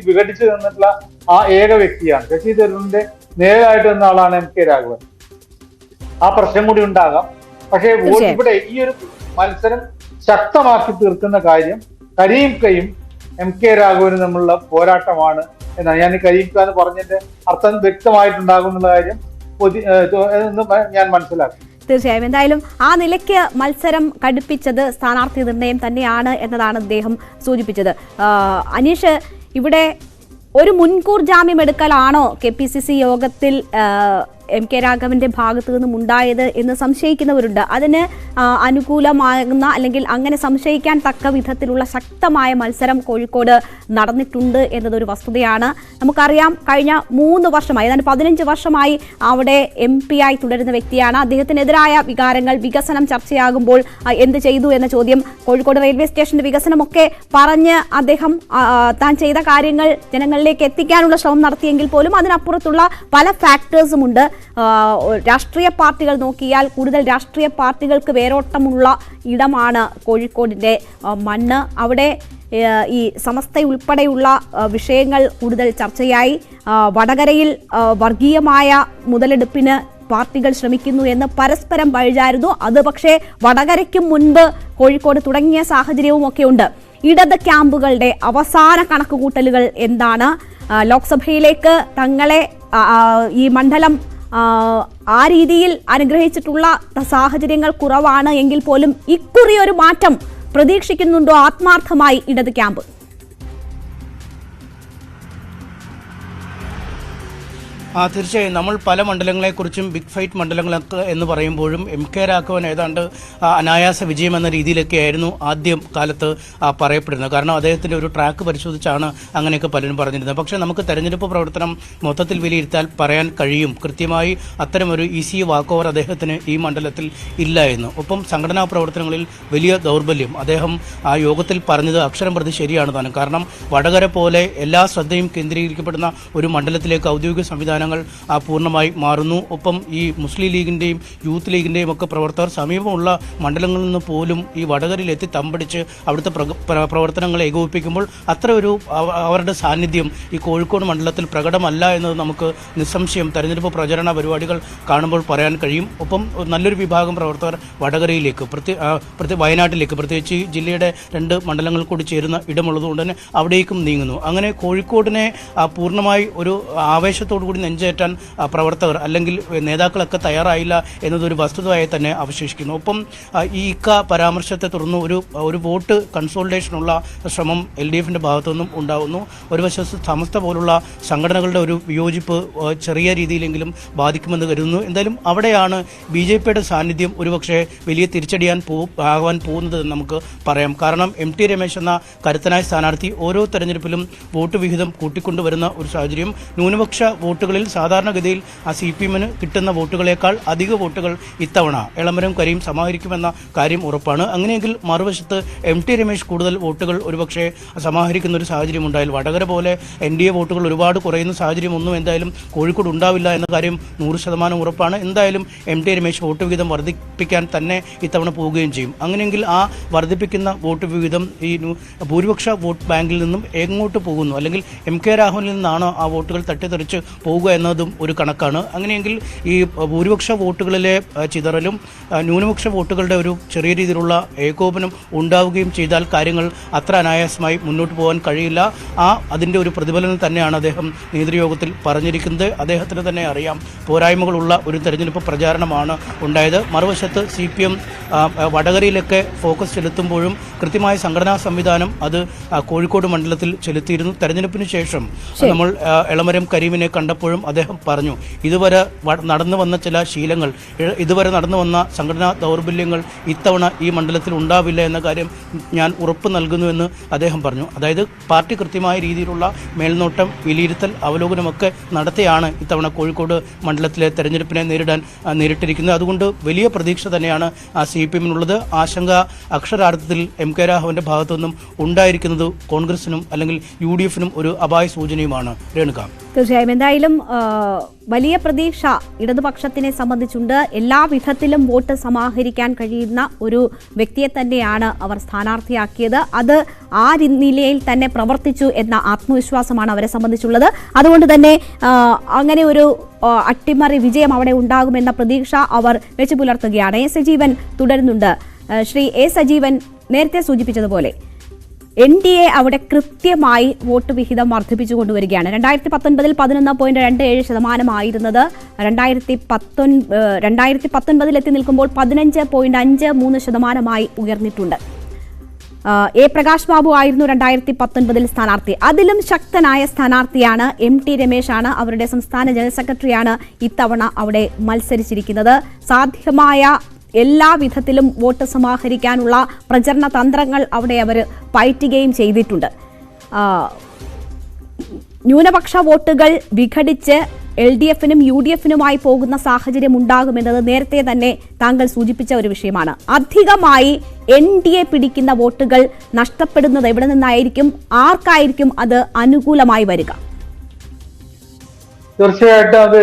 വിഘടിച്ചു നിന്നിട്ടുള്ള ആ ഏക വ്യക്തിയാണ്. ശശി തരൂരിന്റെ നേരായിട്ട് നിന്ന ആളാണ് MK രാഘവൻ. ആ പ്രശ്നം കൂടി ഉണ്ടാകാം. പക്ഷേ ഇവിടെ ഈ ഒരു മത്സരം ശക്തമാക്കി തീർക്കുന്ന കാര്യം കരീം കയും MK രാഘവനും തമ്മിലുള്ള പോരാട്ടമാണ് എന്നാണ്. ഞാൻ കരീം ക എന്ന് പറഞ്ഞതിന്റെ അർത്ഥം വ്യക്തമായിട്ടുണ്ടാകും എന്നുള്ള കാര്യം ഞാൻ മനസ്സിലാക്കി. തീർച്ചയായും എന്തായാലും ആ നിലയ്ക്ക് മത്സരം കടുപ്പിച്ചത് സ്ഥാനാർത്ഥി നിർണയം തന്നെയാണ് എന്നതാണ് അദ്ദേഹം സൂചിപ്പിച്ചത്. അനീഷ്, ഇവിടെ ഒരു മുൻകൂർ ജാമ്യം എടുക്കലാണോ KPCC യോഗത്തിൽ MK രാഘവന്റെ ഭാഗത്തു നിന്നും ഉണ്ടായത് എന്ന് സംശയിക്കുന്നവരുണ്ട്. അതിന് അനുകൂലമാകുന്ന അല്ലെങ്കിൽ അങ്ങനെ സംശയിക്കാൻ തക്ക വിധത്തിലുള്ള ശക്തമായ മത്സരം കോഴിക്കോട് നടന്നിട്ടുണ്ട് എന്നതൊരു വസ്തുതയാണ്. നമുക്കറിയാം, കഴിഞ്ഞ 3 വർഷമായി, ഏതാണ്ട് 15 വർഷമായി അവിടെ MP ആയി തുടരുന്ന വ്യക്തിയാണ്. അദ്ദേഹത്തിനെതിരായ വികാരങ്ങൾ, വികസനം ചർച്ചയാകുമ്പോൾ എന്ത് ചെയ്തു എന്ന ചോദ്യം, കോഴിക്കോട് റെയിൽവേ സ്റ്റേഷന്റെ വികസനമൊക്കെ പറഞ്ഞ് അദ്ദേഹം താൻ ചെയ്ത കാര്യങ്ങൾ ജനങ്ങളിലേക്ക് എത്തിക്കാനുള്ള ശ്രമം നടത്തിയെങ്കിൽ പോലും അതിനപ്പുറത്തുള്ള പല ഫാക്ടേഴ്സും ഉണ്ട്. രാഷ്ട്രീയ പാർട്ടികൾ നോക്കിയാൽ കൂടുതൽ രാഷ്ട്രീയ പാർട്ടികൾക്ക് വേരോട്ടമുള്ള ഇടമാണ് കോഴിക്കോടിന്റെ മണ്ണ്. അവിടെ ഈ സമസ്തയുൾപ്പെടെയുള്ള വിഷയങ്ങൾ കൂടുതൽ ചർച്ചയായി. വടകരയിൽ വർഗീയമായ മുതലെടുപ്പിന് പാർട്ടികൾ ശ്രമിക്കുന്നു എന്ന് പരസ്പരം പഴിചാരുന്നു. അത് പക്ഷേ വടകരയ്ക്കും മുൻപ് കോഴിക്കോട് തുടങ്ങിയ സാഹചര്യവും ഒക്കെ ഉണ്ട്. ഇടത് ക്യാമ്പുകളുടെ അവസാന കണക്കുകൂട്ടലുകൾ എന്താണ്? ലോക്സഭയിലേക്ക് തങ്ങളെ ഈ മണ്ഡലം ആ രീതിയിൽ അനുഗ്രഹിച്ചിട്ടുള്ള സാഹചര്യങ്ങൾ കുറവാണ് എങ്കിൽ പോലും ഇക്കുറി ഒരു മാറ്റം പ്രതീക്ഷിക്കുന്നുണ്ടോ ആത്മാർത്ഥമായി ഇടത് ക്യാമ്പ്? തീർച്ചയായും നമ്മൾ പല മണ്ഡലങ്ങളെക്കുറിച്ചും ബിഗ് ഫൈറ്റ് മണ്ഡലങ്ങളൊക്കെ എന്ന് പറയുമ്പോഴും MK രാഘവൻ ഏതാണ്ട് അനായാസ വിജയം എന്ന രീതിയിലൊക്കെയായിരുന്നു ആദ്യം കാലത്ത് പറയപ്പെടുന്നത്. കാരണം അദ്ദേഹത്തിൻ്റെ ഒരു ട്രാക്ക് പരിശോധിച്ചാണ് അങ്ങനെയൊക്കെ പലരും പറഞ്ഞിരുന്നത്. പക്ഷേ നമുക്ക് തെരഞ്ഞെടുപ്പ് പ്രവർത്തനം മൊത്തത്തിൽ വിലയിരുത്താൻ പറയാൻ കഴിയും, കൃത്യമായി അത്തരമൊരു ഈസി വാക്ക് ഓവർ അദ്ദേഹത്തിന് ഈ മണ്ഡലത്തിൽ ഇല്ലായിരുന്നു. ഒപ്പം സംഘടനാ പ്രവർത്തനങ്ങളിൽ വലിയ ദൗർബല്യം. അദ്ദേഹം ആ യോഗത്തിൽ പറഞ്ഞത് അക്ഷരം പ്രതി ശരിയാണ് താനും. കാരണം വടകര പോലെ എല്ലാ ശ്രദ്ധയും കേന്ദ്രീകരിക്കപ്പെടുന്ന ഒരു മണ്ഡലത്തിലേക്ക് ഔദ്യോഗിക സംവിധാനം പൂർണ്ണമായി മാറുന്നു. ഒപ്പം ഈ മുസ്ലിം ലീഗിന്റെയും യൂത്ത് ലീഗിന്റെയും ഒക്കെ പ്രവർത്തകർ സമീപമുള്ള മണ്ഡലങ്ങളിൽ നിന്ന് പോലും ഈ വടകരയിലെത്തി തമ്പടിച്ച് അവിടുത്തെ പ്രവർത്തനങ്ങളെ ഏകോപിപ്പിക്കുമ്പോൾ അത്ര ഒരു അവരുടെ സാന്നിധ്യം ഈ കോഴിക്കോട് മണ്ഡലത്തിൽ പ്രകടമല്ല എന്നത് നമുക്ക് നിസ്സംശയം തെരഞ്ഞെടുപ്പ് പ്രചരണ പരിപാടികൾ കാണുമ്പോൾ പറയാൻ കഴിയും. ഒപ്പം നല്ലൊരു വിഭാഗം പ്രവർത്തകർ വടകരയിലേക്ക്, വയനാട്ടിലേക്ക്, പ്രത്യേകിച്ച് ഈ ജില്ലയുടെ 2 മണ്ഡലങ്ങൾ കൂടി ചേരുന്ന ഇടമുള്ളതുകൊണ്ട് തന്നെ അവിടേക്കും നീങ്ങുന്നു. അങ്ങനെ കോഴിക്കോടിനെ പൂർണ്ണമായി ഒരു ആവേശത്തോടു കൂടി നെഞ്ചേറ്റാൻ പ്രവർത്തകർ അല്ലെങ്കിൽ നേതാക്കളൊക്കെ തയ്യാറായില്ല എന്നതൊരു വസ്തുതയായി തന്നെ അവശേഷിക്കുന്നു. ഒപ്പം ഈ പരാമർശത്തെ തുടർന്ന് ഒരു വോട്ട് കൺസോളിഡേഷനുള്ള ശ്രമം LDFിൻ്റെ ഭാഗത്തുനിന്നും ഉണ്ടാകുന്നു. ഒരു വശത്ത് സമസ്ത പോലുള്ള സംഘടനകളുടെ ഒരു വിയോജിപ്പ് ചെറിയ രീതിയിലെങ്കിലും ബാധിക്കുമെന്ന് കരുതുന്നു. എന്തായാലും അവിടെയാണ് BJPയുടെ സാന്നിധ്യം ഒരുപക്ഷെ വലിയ ആകാൻ പോകുന്നത് എന്ന് നമുക്ക് പറയാം. കാരണം MT രമേശ് എന്ന കരുത്തനായ സ്ഥാനാർത്ഥി ഓരോ തെരഞ്ഞെടുപ്പിലും വോട്ട് വിഹിതം കൂട്ടിക്കൊണ്ടുവരുന്ന ഒരു സാഹചര്യം. ന്യൂനപക്ഷ വോട്ടുകളിൽ സാധാരണഗതിയിൽ CPM-ന് കിട്ടുന്ന വോട്ടുകളേക്കാൾ അധിക വോട്ടുകൾ ഇത്തവണ എളമരം കരീം സമാഹരിക്കുമെന്ന കാര്യം ഉറപ്പാണ്. അങ്ങനെയെങ്കിൽ മറുവശത്ത് MT രമേശ് കൂടുതൽ വോട്ടുകൾ ഒരുപക്ഷെ സമാഹരിക്കുന്ന ഒരു സാഹചര്യം ഉണ്ടായാൽ വടകര പോലെ NDA വോട്ടുകൾ ഒരുപാട് കുറയുന്ന സാഹചര്യമൊന്നും എന്തായാലും കോഴിക്കോട് ഉണ്ടാവില്ല എന്ന കാര്യം 100% ഉറപ്പാണ്. എന്തായാലും MT രമേശ് വോട്ട് വിഹിതം വർദ്ധിപ്പിക്കാൻ തന്നെ ഇത്തവണ പോവുകയും ചെയ്യും. അങ്ങനെയെങ്കിൽ ആ വർദ്ധിപ്പിക്കുന്ന വോട്ട് വിഹിതം ഈ ഭൂരിപക്ഷ വോട്ട് ബാങ്കിൽ നിന്നും എങ്ങോട്ട് പോകുന്നു, അല്ലെങ്കിൽ MK രാഘവനിൽ നിന്നാണോ ആ വോട്ടുകൾ തട്ടിത്തെറിച്ച് പോവുക എന്നതും ഒരു കണക്കാണ്. അങ്ങനെയെങ്കിൽ ഈ ഭൂരിപക്ഷ വോട്ടുകളിലെ ചിതറലും ന്യൂനപക്ഷ വോട്ടുകളുടെ ഒരു ചെറിയ രീതിയിലുള്ള ഏകോപനം ഉണ്ടാവുകയും ചെയ്താൽ കാര്യങ്ങൾ അത്ര അനായാസമായി മുന്നോട്ട് പോകാൻ കഴിയില്ല. അതിൻ്റെ ഒരു പ്രതിഫലനം തന്നെയാണ് അദ്ദേഹം നേതൃയോഗത്തിൽ പറഞ്ഞിരിക്കുന്നത്. അദ്ദേഹത്തിന് തന്നെ അറിയാം പോരായ്മകളുള്ള ഒരു തെരഞ്ഞെടുപ്പ് പ്രചാരണമാണ് ഉണ്ടായത്. മറുവശത്ത് CPM വടകരയിലൊക്കെ ഫോക്കസ് ചെലുത്തുമ്പോഴും കൃത്യമായ സംഘടനാ സംവിധാനം അത് കോഴിക്കോട് മണ്ഡലത്തിൽ ചെലുത്തിയിരുന്നു. തെരഞ്ഞെടുപ്പിന് ശേഷം നമ്മൾ എളമരം കരീമിനെ കണ്ടപ്പോഴും അദ്ദേഹം പറഞ്ഞു, ഇതുവരെ നടന്നു വന്ന ചില ശീലങ്ങൾ, ഇതുവരെ നടന്നു വന്ന സംഘടനാ ദൗർബല്യങ്ങൾ ഇത്തവണ ഈ മണ്ഡലത്തിൽ ഉണ്ടാവില്ല എന്ന കാര്യം ഞാൻ ഉറപ്പ് നൽകുന്നുവെന്ന് അദ്ദേഹം പറഞ്ഞു. അതായത് പാർട്ടി കൃത്യമായ രീതിയിലുള്ള മേൽനോട്ടം, വിലയിരുത്തൽ, അവലോകനമൊക്കെ നടത്തിയാണ് ഇത്തവണ കോഴിക്കോട് മണ്ഡലത്തിലെ തെരഞ്ഞെടുപ്പിനെ നേരിട്ടിരിക്കുന്നത്. അതുകൊണ്ട് വലിയ പ്രതീക്ഷ തന്നെയാണ് CPM-നുള്ളത്. ആശങ്ക അക്ഷരാർത്ഥത്തിൽ MK രാഘവന്റെ ഭാഗത്തു നിന്നും ഉണ്ടായിരിക്കുന്നത് കോൺഗ്രസിനും അല്ലെങ്കിൽ UDF-നും ഒരു അപായ സൂചനയുമാണ്. രേണുക, തീർച്ചയായും എന്തായാലും വലിയ പ്രതീക്ഷ ഇടതുപക്ഷത്തിനെ സംബന്ധിച്ചുണ്ട്. എല്ലാ വിധത്തിലും വോട്ട് സമാഹരിക്കാൻ കഴിയുന്ന ഒരു വ്യക്തിയെ തന്നെയാണ് അവർ സ്ഥാനാർത്ഥിയാക്കിയത്. അത് ആ നിലയിൽ തന്നെ പ്രവർത്തിച്ചു എന്ന ആത്മവിശ്വാസമാണ് അവരെ സംബന്ധിച്ചുള്ളത്. അതുകൊണ്ട് തന്നെ അങ്ങനെ ഒരു അട്ടിമറി വിജയം അവിടെ ഉണ്ടാകുമെന്ന പ്രതീക്ഷ അവർ വെച്ചു പുലർത്തുകയാണ്. A. സജീവൻ തുടരുന്നുണ്ട്. ശ്രീ A. സജീവൻ, നേരത്തെ സൂചിപ്പിച്ചതുപോലെ NDA അവിടെ കൃത്യമായി വോട്ട് വിഹിതം വർദ്ധിപ്പിച്ചു കൊണ്ടുവരികയാണ്. 2019 11.27% ആയിരുന്നത് 2019 എത്തി നിൽക്കുമ്പോൾ 15.53% ഉയർന്നിട്ടുണ്ട്. A. പ്രകാശ് ബാബു ആയിരുന്നു 2019 സ്ഥാനാർത്ഥി. അതിലും ശക്തനായ സ്ഥാനാർത്ഥിയാണ് MT രമേശാണ്. അവരുടെ സംസ്ഥാന ജനറൽ സെക്രട്ടറിയാണ് ഇത്തവണ അവിടെ മത്സരിച്ചിരിക്കുന്നത്. സാധ്യമായ എല്ലാ വിധത്തിലും വോട്ട് സമാഹരിക്കാനുള്ള പ്രചരണ തന്ത്രങ്ങൾ അവിടെ അവർ പയറ്റുകയും ചെയ്തിട്ടുണ്ട്. ന്യൂനപക്ഷ വോട്ടുകൾ വിഘടിച്ച് LDFനും UDFനുമായി പോകുന്ന സാഹചര്യം ഉണ്ടാകുമെന്നത് നേരത്തെ തന്നെ താങ്കൾ സൂചിപ്പിച്ച ഒരു വിഷയമാണ്. അധികമായി NDA പിടിക്കുന്ന വോട്ടുകൾ നഷ്ടപ്പെടുന്നത് എവിടെ നിന്നായിരിക്കും, ആർക്കായിരിക്കും അത് അനുകൂലമായി വരിക? തീർച്ചയായിട്ടും അത്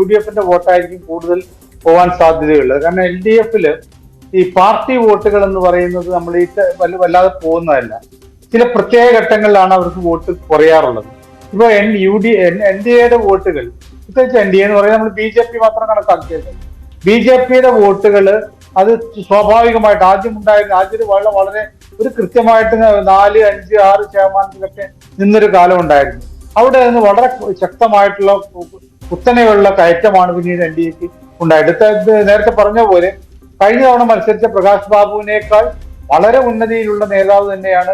UDFന്റെ വോട്ടായിരിക്കും കൂടുതൽ പോകാൻ സാധ്യതയുള്ളത്. കാരണം LDFല് ഈ പാർട്ടി വോട്ടുകൾ എന്ന് പറയുന്നത് നമ്മൾ ഈ വല്ലാതെ പോകുന്നതല്ല. ചില പ്രത്യേക ഘട്ടങ്ങളിലാണ് അവർക്ക് വോട്ട് കുറയാറുള്ളത്. ഇപ്പൊ NDAയുടെ വോട്ടുകൾ, പ്രത്യേകിച്ച് NDA എന്ന് പറയുന്നത് നമ്മൾ BJP മാത്രം കണക്കാക്കിയത്. BJPയുടെ വോട്ടുകൾ അത് സ്വാഭാവികമായിട്ട് ആദ്യം വളരെ ഒരു കൃത്യമായിട്ട് 4, 5, 6% നിന്നൊരു കാലം ഉണ്ടായിരുന്നു. അവിടെ നിന്ന് വളരെ ശക്തമായിട്ടുള്ള കുത്തനെയുള്ള കയറ്റമാണ് പിന്നീട് NDAക്ക് ഉണ്ടായിട്ട്. നേരത്തെ പറഞ്ഞ പോലെ കഴിഞ്ഞ തവണ മത്സരിച്ച പ്രകാശ് ബാബുവിനേക്കാൾ വളരെ ഉന്നതിയിലുള്ള നേതാവ് തന്നെയാണ്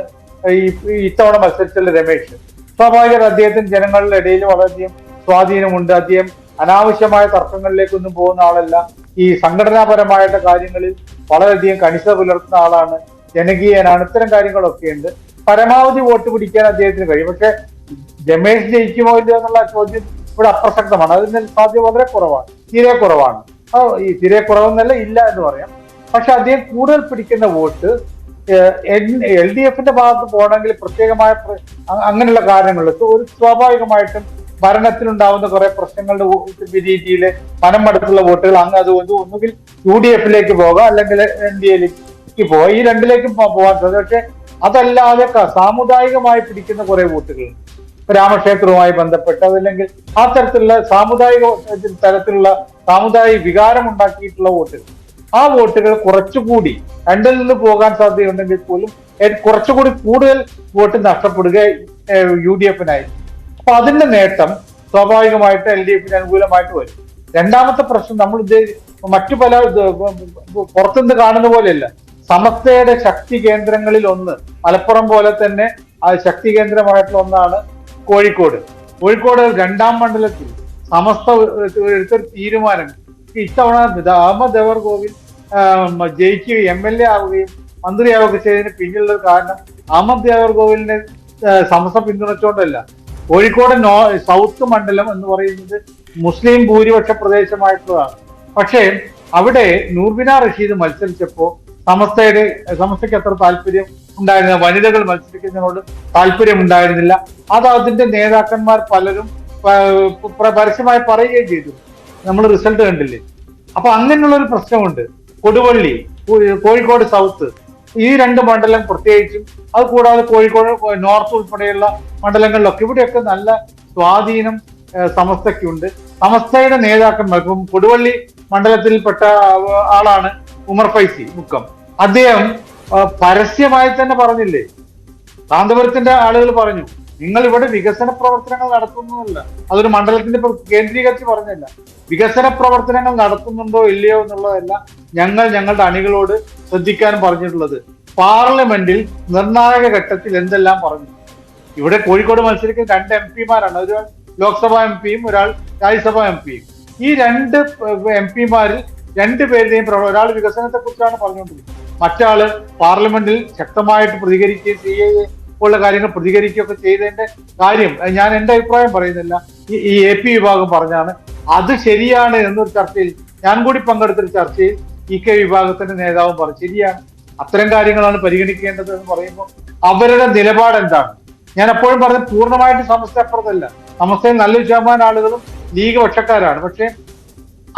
ഇത്തവണ മത്സരിച്ചുള്ള രമേശ്. സ്വാഭാവികത അദ്ദേഹത്തിന് ജനങ്ങളുടെ ഇടയിൽ വളരെയധികം സ്വാധീനമുണ്ട്. അദ്ദേഹം അനാവശ്യമായ തർക്കങ്ങളിലേക്കൊന്നും പോകുന്ന ആളല്ല. ഈ സംഘടനാപരമായിട്ട് കാര്യങ്ങളിൽ വളരെയധികം കണിശത പുലർത്തുന്ന ആളാണ്, ജനകീയനാണ്. ഇത്തരം കാര്യങ്ങളൊക്കെ ഉണ്ട്. പരമാവധി വോട്ട് പിടിക്കാൻ അദ്ദേഹത്തിന് കഴിയും. പക്ഷെ രമേശ് ജയിക്കുമോ ഇല്ല എന്നുള്ള ചോദ്യം ഇവിടെ അപ്രസക്തമാണ്. അതിന് സാധ്യത വളരെ കുറവാണ്, തീരെ കുറവാണ്. തീരെ കുറവെന്നല്ല, ഇല്ല എന്ന് പറയാം. പക്ഷെ അദ്ദേഹം കൂടുതൽ പിടിക്കുന്ന വോട്ട് LDFന്റെ ഭാഗത്ത് പോകണമെങ്കിൽ പ്രത്യേകമായ അങ്ങനെയുള്ള കാരണങ്ങളുണ്ട്. ഒരു സ്വാഭാവികമായിട്ടും ഭരണത്തിലുണ്ടാവുന്ന കുറെ പ്രശ്നങ്ങളുടെ രീതിയില് മനംമടുത്തുള്ള വോട്ടുകൾ അതുകൊണ്ട് ഒന്നുകിൽ UDFലേക്ക് പോകാം, അല്ലെങ്കിൽ NDAയിലേക്ക് പോകാം. ഈ രണ്ടിലേക്കും പോകാൻ സാധിക്കും. പക്ഷെ അതല്ലാതെ സാമുദായികമായി പിടിക്കുന്ന കുറെ വോട്ടുകൾ രാമക്ഷേത്രവുമായി ബന്ധപ്പെട്ട്, അതല്ലെങ്കിൽ ആ തരത്തിലുള്ള സാമുദായിക വികാരം ഉണ്ടാക്കിയിട്ടുള്ള വോട്ടുകൾ, ആ വോട്ടുകൾ കുറച്ചുകൂടി രണ്ടിൽ നിന്ന് പോകാൻ സാധ്യതയുണ്ടെങ്കിൽ പോലും കുറച്ചുകൂടി കൂടുതൽ വോട്ട് നഷ്ടപ്പെടുക UDFനായി. അപ്പൊ അതിന്റെ നേട്ടം സ്വാഭാവികമായിട്ട് LDFന് അനുകൂലമായിട്ട് വരും. രണ്ടാമത്തെ പ്രശ്നം, നമ്മൾ മറ്റു പല പുറത്തുനിന്ന് കാണുന്ന പോലെയല്ല. സമസ്തയുടെ ശക്തി കേന്ദ്രങ്ങളിൽ ഒന്ന്, മലപ്പുറം പോലെ തന്നെ ശക്തി കേന്ദ്രമായിട്ടുള്ള ഒന്നാണ് കോഴിക്കോട്. രണ്ടാം മണ്ഡലത്തിൽ സമസ്ത എടുത്തൊരു തീരുമാനം, ഇത്തവണ അഹമ്മദ് ദേവർകോവിൽ ജയിക്കുകയും MLA ആവുകയും മന്ത്രിയാവുകയും ചെയ്തതിന് പിന്നിലുള്ള കാരണം അഹമ്മദ് ദേവർകോവിലിനെ സമസ്ത പിന്തുണച്ചുകൊണ്ടല്ല. കോഴിക്കോട് സൗത്ത് മണ്ഡലം എന്ന് പറയുന്നത് മുസ്ലിം ഭൂരിപക്ഷ പ്രദേശമായിട്ടുള്ളതാണ്. പക്ഷേ അവിടെ നൂർബിന റഷീദ് മത്സരിച്ചപ്പോൾ സമസ്തയ്ക്ക് അത്ര താല്പര്യം ഉണ്ടായിരുന്നില്ല. വനിതകൾ മത്സരിക്കുന്നതിനോട് താല്പര്യം ഉണ്ടായിരുന്നില്ല. അത് അതിന്റെ നേതാക്കന്മാർ പലരും പരസ്യമായി പറയുകയും ചെയ്തു. നമ്മൾ റിസൾട്ട് കണ്ടില്ലേ. അപ്പൊ അങ്ങനെയുള്ള ഒരു പ്രശ്നമുണ്ട്. കൊടുവള്ളി, കോഴിക്കോട് സൗത്ത്, ഈ രണ്ട് മണ്ഡലം പ്രത്യേകിച്ചും, അത് കൂടാതെ കോഴിക്കോട് നോർത്ത് ഉൾപ്പെടെയുള്ള മണ്ഡലങ്ങളിലൊക്കെ ഇവിടെയൊക്കെ നല്ല സ്വാധീനം സമസ്തയ്ക്കുണ്ട്. സമസ്തയുടെ നേതാക്കന്മാർ, ഇപ്പം കൊടുവള്ളി മണ്ഡലത്തിൽപ്പെട്ട ആളാണ് ഉമർ ഫൈസി മുക്കം. അദ്ദേഹം പരസ്യമായി തന്നെ പറഞ്ഞില്ലേ, കാന്തപുരത്തിന്റെ ആളുകൾ പറഞ്ഞു, നിങ്ങൾ ഇവിടെ വികസന പ്രവർത്തനങ്ങൾ നടത്തുന്നതല്ല, അതൊരു മണ്ഡലത്തിന്റെ കേന്ദ്രീകരിച്ച് പറഞ്ഞല്ല, വികസന പ്രവർത്തനങ്ങൾ നടത്തുന്നുണ്ടോ ഇല്ലയോ എന്നുള്ളതല്ല ഞങ്ങളുടെ അണികളോട് ശ്രദ്ധിക്കാൻ പറഞ്ഞിട്ടുള്ളത്. പാർലമെന്റിൽ നിർണായക ഘട്ടത്തിൽ എന്തെല്ലാം പറഞ്ഞു. ഇവിടെ കോഴിക്കോട് മത്സരിക്കുന്ന 2 MP-മാരാണ്, ഒരാൾ ലോക്സഭാ MP-യും ഒരാൾ രാജ്യസഭാ MP-യും. ഈ 2 MP-മാരിൽ 2 പേരുടെയും ഒരാൾ വികസനത്തെ കുറിച്ചാണ് പറഞ്ഞുകൊണ്ടിരിക്കുന്നത്, മറ്റാള് പാർലമെന്റിൽ ശക്തമായിട്ട് പ്രതികരിക്കുകയും ഉള്ള കാര്യങ്ങൾ പ്രതികരിക്കുകയൊക്കെ ചെയ്തതിന്റെ കാര്യം ഞാൻ എന്റെ അഭിപ്രായം പറയുന്നില്ല, ഈ AP വിഭാഗം പറഞ്ഞാണ്. അത് ശരിയാണ് എന്നൊരു ചർച്ചയിൽ, ഞാൻ കൂടി പങ്കെടുത്തൊരു ചർച്ചയിൽ EK വിഭാഗത്തിന്റെ നേതാവും പറഞ്ഞു, ശരിയാണ്, അത്തരം കാര്യങ്ങളാണ് പരിഗണിക്കേണ്ടത് എന്ന് പറയുമ്പോൾ അവരുടെ നിലപാട് എന്താണ്? ഞാൻ എപ്പോഴും പറഞ്ഞത് പൂർണ്ണമായിട്ട് സമസ്ത അപ്പുറത്തല്ല, സമസ്തയിൽ നല്ലൊരു ശതമാനം ആളുകളും ലീഗ് പക്ഷക്കാരാണ്. പക്ഷെ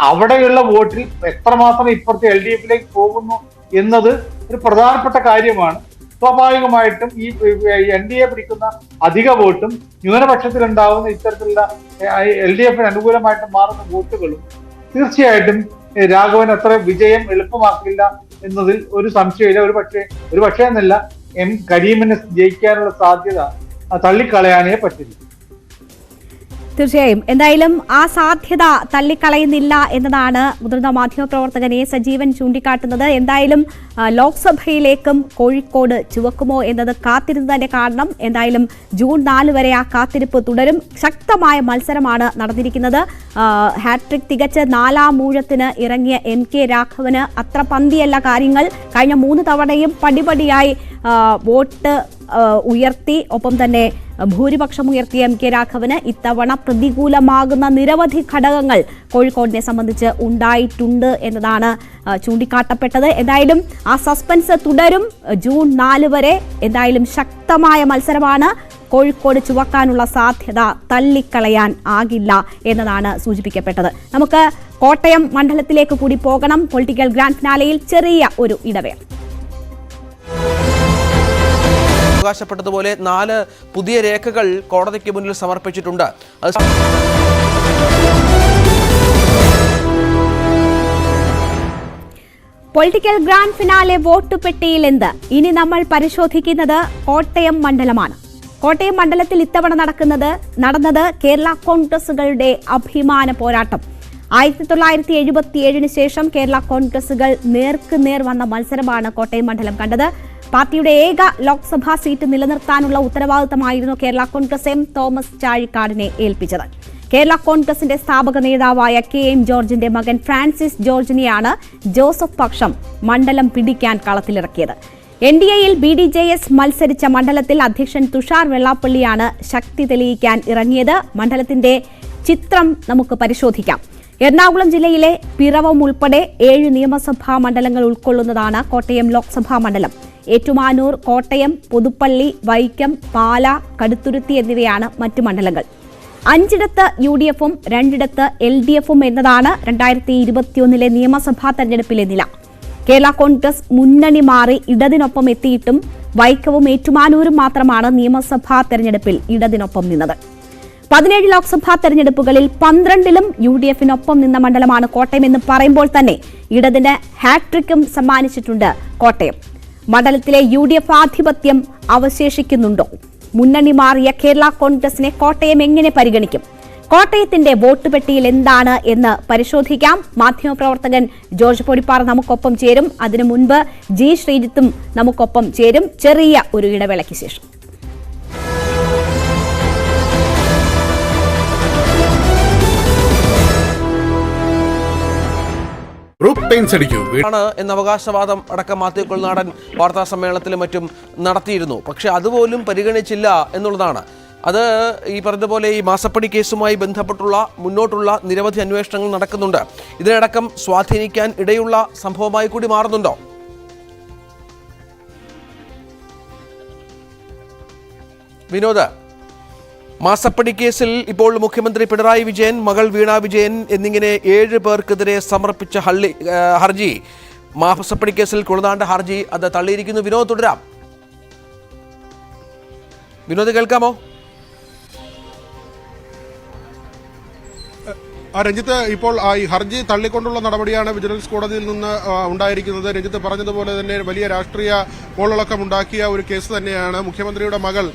അവിടെയുള്ള വോട്ടിൽ എത്രമാത്രം ഇപ്പുറത്തെ LDFിലേക്ക് പോകുന്നു എന്നത് ഒരു പ്രധാനപ്പെട്ട കാര്യമാണ്. സ്വാഭാവികമായിട്ടും ഈ NDA പിടിക്കുന്ന അധിക വോട്ടും ന്യൂനപക്ഷത്തിലുണ്ടാവുന്ന ഇത്തരത്തിലുള്ള LDFന് അനുകൂലമായിട്ട് മാറുന്ന വോട്ടുകളും തീർച്ചയായിട്ടും രാഘവൻ അത്ര വിജയം എളുപ്പമാക്കില്ല എന്നതിൽ ഒരു സംശയമില്ല. ഒരു പക്ഷേ എന്നല്ല, കരീമിനെ ജയിക്കാനുള്ള സാധ്യത തള്ളിക്കളയാനേ പറ്റില്ല. തീർച്ചയായും എന്തായാലും ആ സാധ്യത തള്ളിക്കളയുന്നില്ല എന്നതാണ് മുതിർന്ന മാധ്യമപ്രവർത്തകൻ എ സജീവൻ ചൂണ്ടിക്കാട്ടുന്നത്. എന്തായാലും ലോക്സഭയിലേക്കും കോഴിക്കോട് ചുവക്കുമോ എന്നത് കാത്തിരുന്ന് തന്നെ കാണണം. എന്തായാലും ജൂൺ 4 വരെ ആ കാത്തിരിപ്പ് തുടരും. ശക്തമായ മത്സരമാണ് നടന്നിരിക്കുന്നത്. ഹാട്രിക് തികച്ച് 4ാം ഊഴത്തിന് ഇറങ്ങിയ MK രാഘവന് അത്ര പന്തിയല്ല കാര്യങ്ങൾ. കഴിഞ്ഞ 3 തവണയും പടിപടിയായി വോട്ട് ഉയർത്തി, ഒപ്പം തന്നെ ഭൂരിപക്ഷം ഉയർത്തിയ MK രാഘവന് ഇത്തവണ പ്രതികൂലമാകുന്ന നിരവധി ഘടകങ്ങൾ കോഴിക്കോടിനെ സംബന്ധിച്ച് ഉണ്ടായിട്ടുണ്ട് എന്നതാണ് ചൂണ്ടിക്കാട്ടപ്പെട്ടത്. എന്തായാലും ആ സസ്പെൻസ് തുടരും ജൂൺ 4 വരെ. എന്തായാലും ശക്തമായ മത്സരമാണ്. കോഴിക്കോട് ചുവക്കാനുള്ള സാധ്യത തള്ളിക്കളയാൻ ആകില്ല എന്നതാണ് സൂചിപ്പിക്കപ്പെട്ടത്. നമുക്ക് കോട്ടയം മണ്ഡലത്തിലേക്ക് കൂടി പോകണം. പൊളിറ്റിക്കൽ ഗ്രാൻഡ് ഫിനാലെയിൽ ചെറിയ ഒരു ഇടവേള. അവകാശപ്പെട്ടതുപോലെ 4 പുതിയ രേഖകൾ കോടതിക്ക് മുന്നിൽ സമർപ്പിച്ചിട്ടുണ്ട്. പൊളിറ്റിക്കൽ ഗ്രാൻഡ് ഫിനാലെ വോട്ട് പെട്ടിയിൽ എന്ത്? ഇനി നമ്മൾ പരിശോധിക്കുന്നത് കോട്ടയം മണ്ഡലമാണ്. കോട്ടയം മണ്ഡലത്തിൽ ഇത്തവണ നടന്നത് കേരള കോൺഗ്രസുകളുടെ അഭിമാന പോരാട്ടം. 1977 ശേഷം കേരള കോൺഗ്രസുകൾ നേർക്കുനേർ വന്ന മത്സരമാണ് കോട്ടയം മണ്ഡലം കണ്ടത്. പാർട്ടിയുടെ ഏക ലോക്സഭാ സീറ്റ് നിലനിർത്താനുള്ള ഉത്തരവാദിത്തമായിരുന്നു കേരള കോൺഗ്രസ് M തോമസ് ചാഴിക്കാടിനെ ഏൽപ്പിച്ചത്. കേരള കോൺഗ്രസിന്റെ സ്ഥാപക നേതാവായ KM ജോർജിന്റെ മകൻ ഫ്രാൻസിസ് ജോർജിനെയാണ് ജോസഫ് പക്ഷം മണ്ഡലം പിടിക്കാൻ കളത്തിലിറക്കിയത്. NDAയിൽ BDJS മത്സരിച്ച മണ്ഡലത്തിൽ അധ്യക്ഷൻ തുഷാർ വെള്ളാപ്പള്ളിയാണ് ശക്തി തെളിയിക്കാൻ ഇറങ്ങിയത്. മണ്ഡലത്തിന്റെ ചിത്രം നമുക്ക് പരിശോധിക്കാം. എറണാകുളം ജില്ലയിലെ പിറവം ഉൾപ്പെടെ 7 നിയമസഭാ മണ്ഡലങ്ങൾ ഉൾക്കൊള്ളുന്നതാണ് കോട്ടയം ലോക്സഭാ മണ്ഡലം. ഏറ്റുമാനൂർ, കോട്ടയം, പുതുപ്പള്ളി, വൈക്കം, പാല, കടുത്തുരുത്തി എന്നിവയാണ് മറ്റു മണ്ഡലങ്ങൾ. 5ഇടത്ത് UDFും 2ഇടത്ത് LDFും എന്നതാണ് 2021 നിയമസഭാ തെരഞ്ഞെടുപ്പിലെ നില. കേരള കോൺഗ്രസ് മുന്നണി മാറി ഇടതിനൊപ്പം എത്തിയിട്ടും വൈക്കവും ഏറ്റുമാനൂരും മാത്രമാണ് നിയമസഭാ തെരഞ്ഞെടുപ്പിൽ ഇടതിനൊപ്പം നിന്നത്. 17 ലോക്സഭാ തെരഞ്ഞെടുപ്പുകളിൽ 12ലും UDFിനൊപ്പം നിന്ന മണ്ഡലമാണ് കോട്ടയം എന്ന് പറയുമ്പോൾ തന്നെ ഇടതിന് ഹാട്രിക്കും സമ്മാനിച്ചിട്ടുണ്ട് കോട്ടയം. മണ്ഡലത്തിലെ UDF ആധിപത്യം അവശേഷിക്കുന്നുണ്ടോ? മുന്നണി മാറിയ കേരള കോൺഗ്രസിനെ കോട്ടയം എങ്ങനെ പരിഗണിക്കും? കോട്ടയത്തിന്റെ വോട്ട് പെട്ടിയിൽ എന്താണ് എന്ന് പരിശോധിക്കാം. മാധ്യമപ്രവർത്തകൻ ജോർജ് പൊടിപ്പാറ നമുക്കൊപ്പം ചേരും. അതിനു മുൻപ് G ശ്രീജിത്തും നമുക്കൊപ്പം ചേരും. ചെറിയ ഒരു ഇടവേളയ്ക്ക് ശേഷം. എന്ന അവകാശവാദം അടക്കം മാത്യു കുഴൽനാടൻ വാർത്താ സമ്മേളനത്തിലും മറ്റും നടത്തിയിരുന്നു. പക്ഷെ അതുപോലും പരിഗണിച്ചില്ല എന്നുള്ളതാണ്. അത് ഈ പറഞ്ഞതുപോലെ ഈ മാസപ്പടി കേസുമായി ബന്ധപ്പെട്ടുള്ള മുന്നോട്ടുള്ള നിരവധി അന്വേഷണങ്ങൾ നടക്കുന്നുണ്ട്. ഇതിനടക്കം സ്വാധീനിക്കാൻ ഇടയുള്ള സംഭവമായി കൂടി മാറുന്നുണ്ടോ? വിനോദ്, മാസപ്പടി കേസിൽ ഇപ്പോൾ മുഖ്യമന്ത്രി പിണറായി വിജയൻ, മകൾ വീണ വിജയൻ എന്നിങ്ങനെ 7 പേർക്കെതിരെ സമർപ്പിച്ച ഹർജി, മാസപ്പടി കേസിൽ കുഴൽനാടന്റെ ഹർജി അത് തള്ളിയിരിക്കുന്നു. വിനോദ്, തുടരാം. വിനോദ്, കേൾക്കാമോ? രഞ്ജിത്ത്, ഇപ്പോൾ ഈ ഹർജി തള്ളിക്കൊണ്ടുള്ള നടപടിയാണ് വിജിലൻസ് കോടതിയിൽ നിന്ന് ഉണ്ടായിരിക്കുന്നത്. രഞ്ജിത്ത് പറഞ്ഞതുപോലെ തന്നെ വലിയ രാഷ്ട്രീയ കോളിളക്കമുണ്ടാക്കിയ ഒരു കേസ് തന്നെയാണ്. മുഖ്യമന്ത്രിയുടെ മകൾ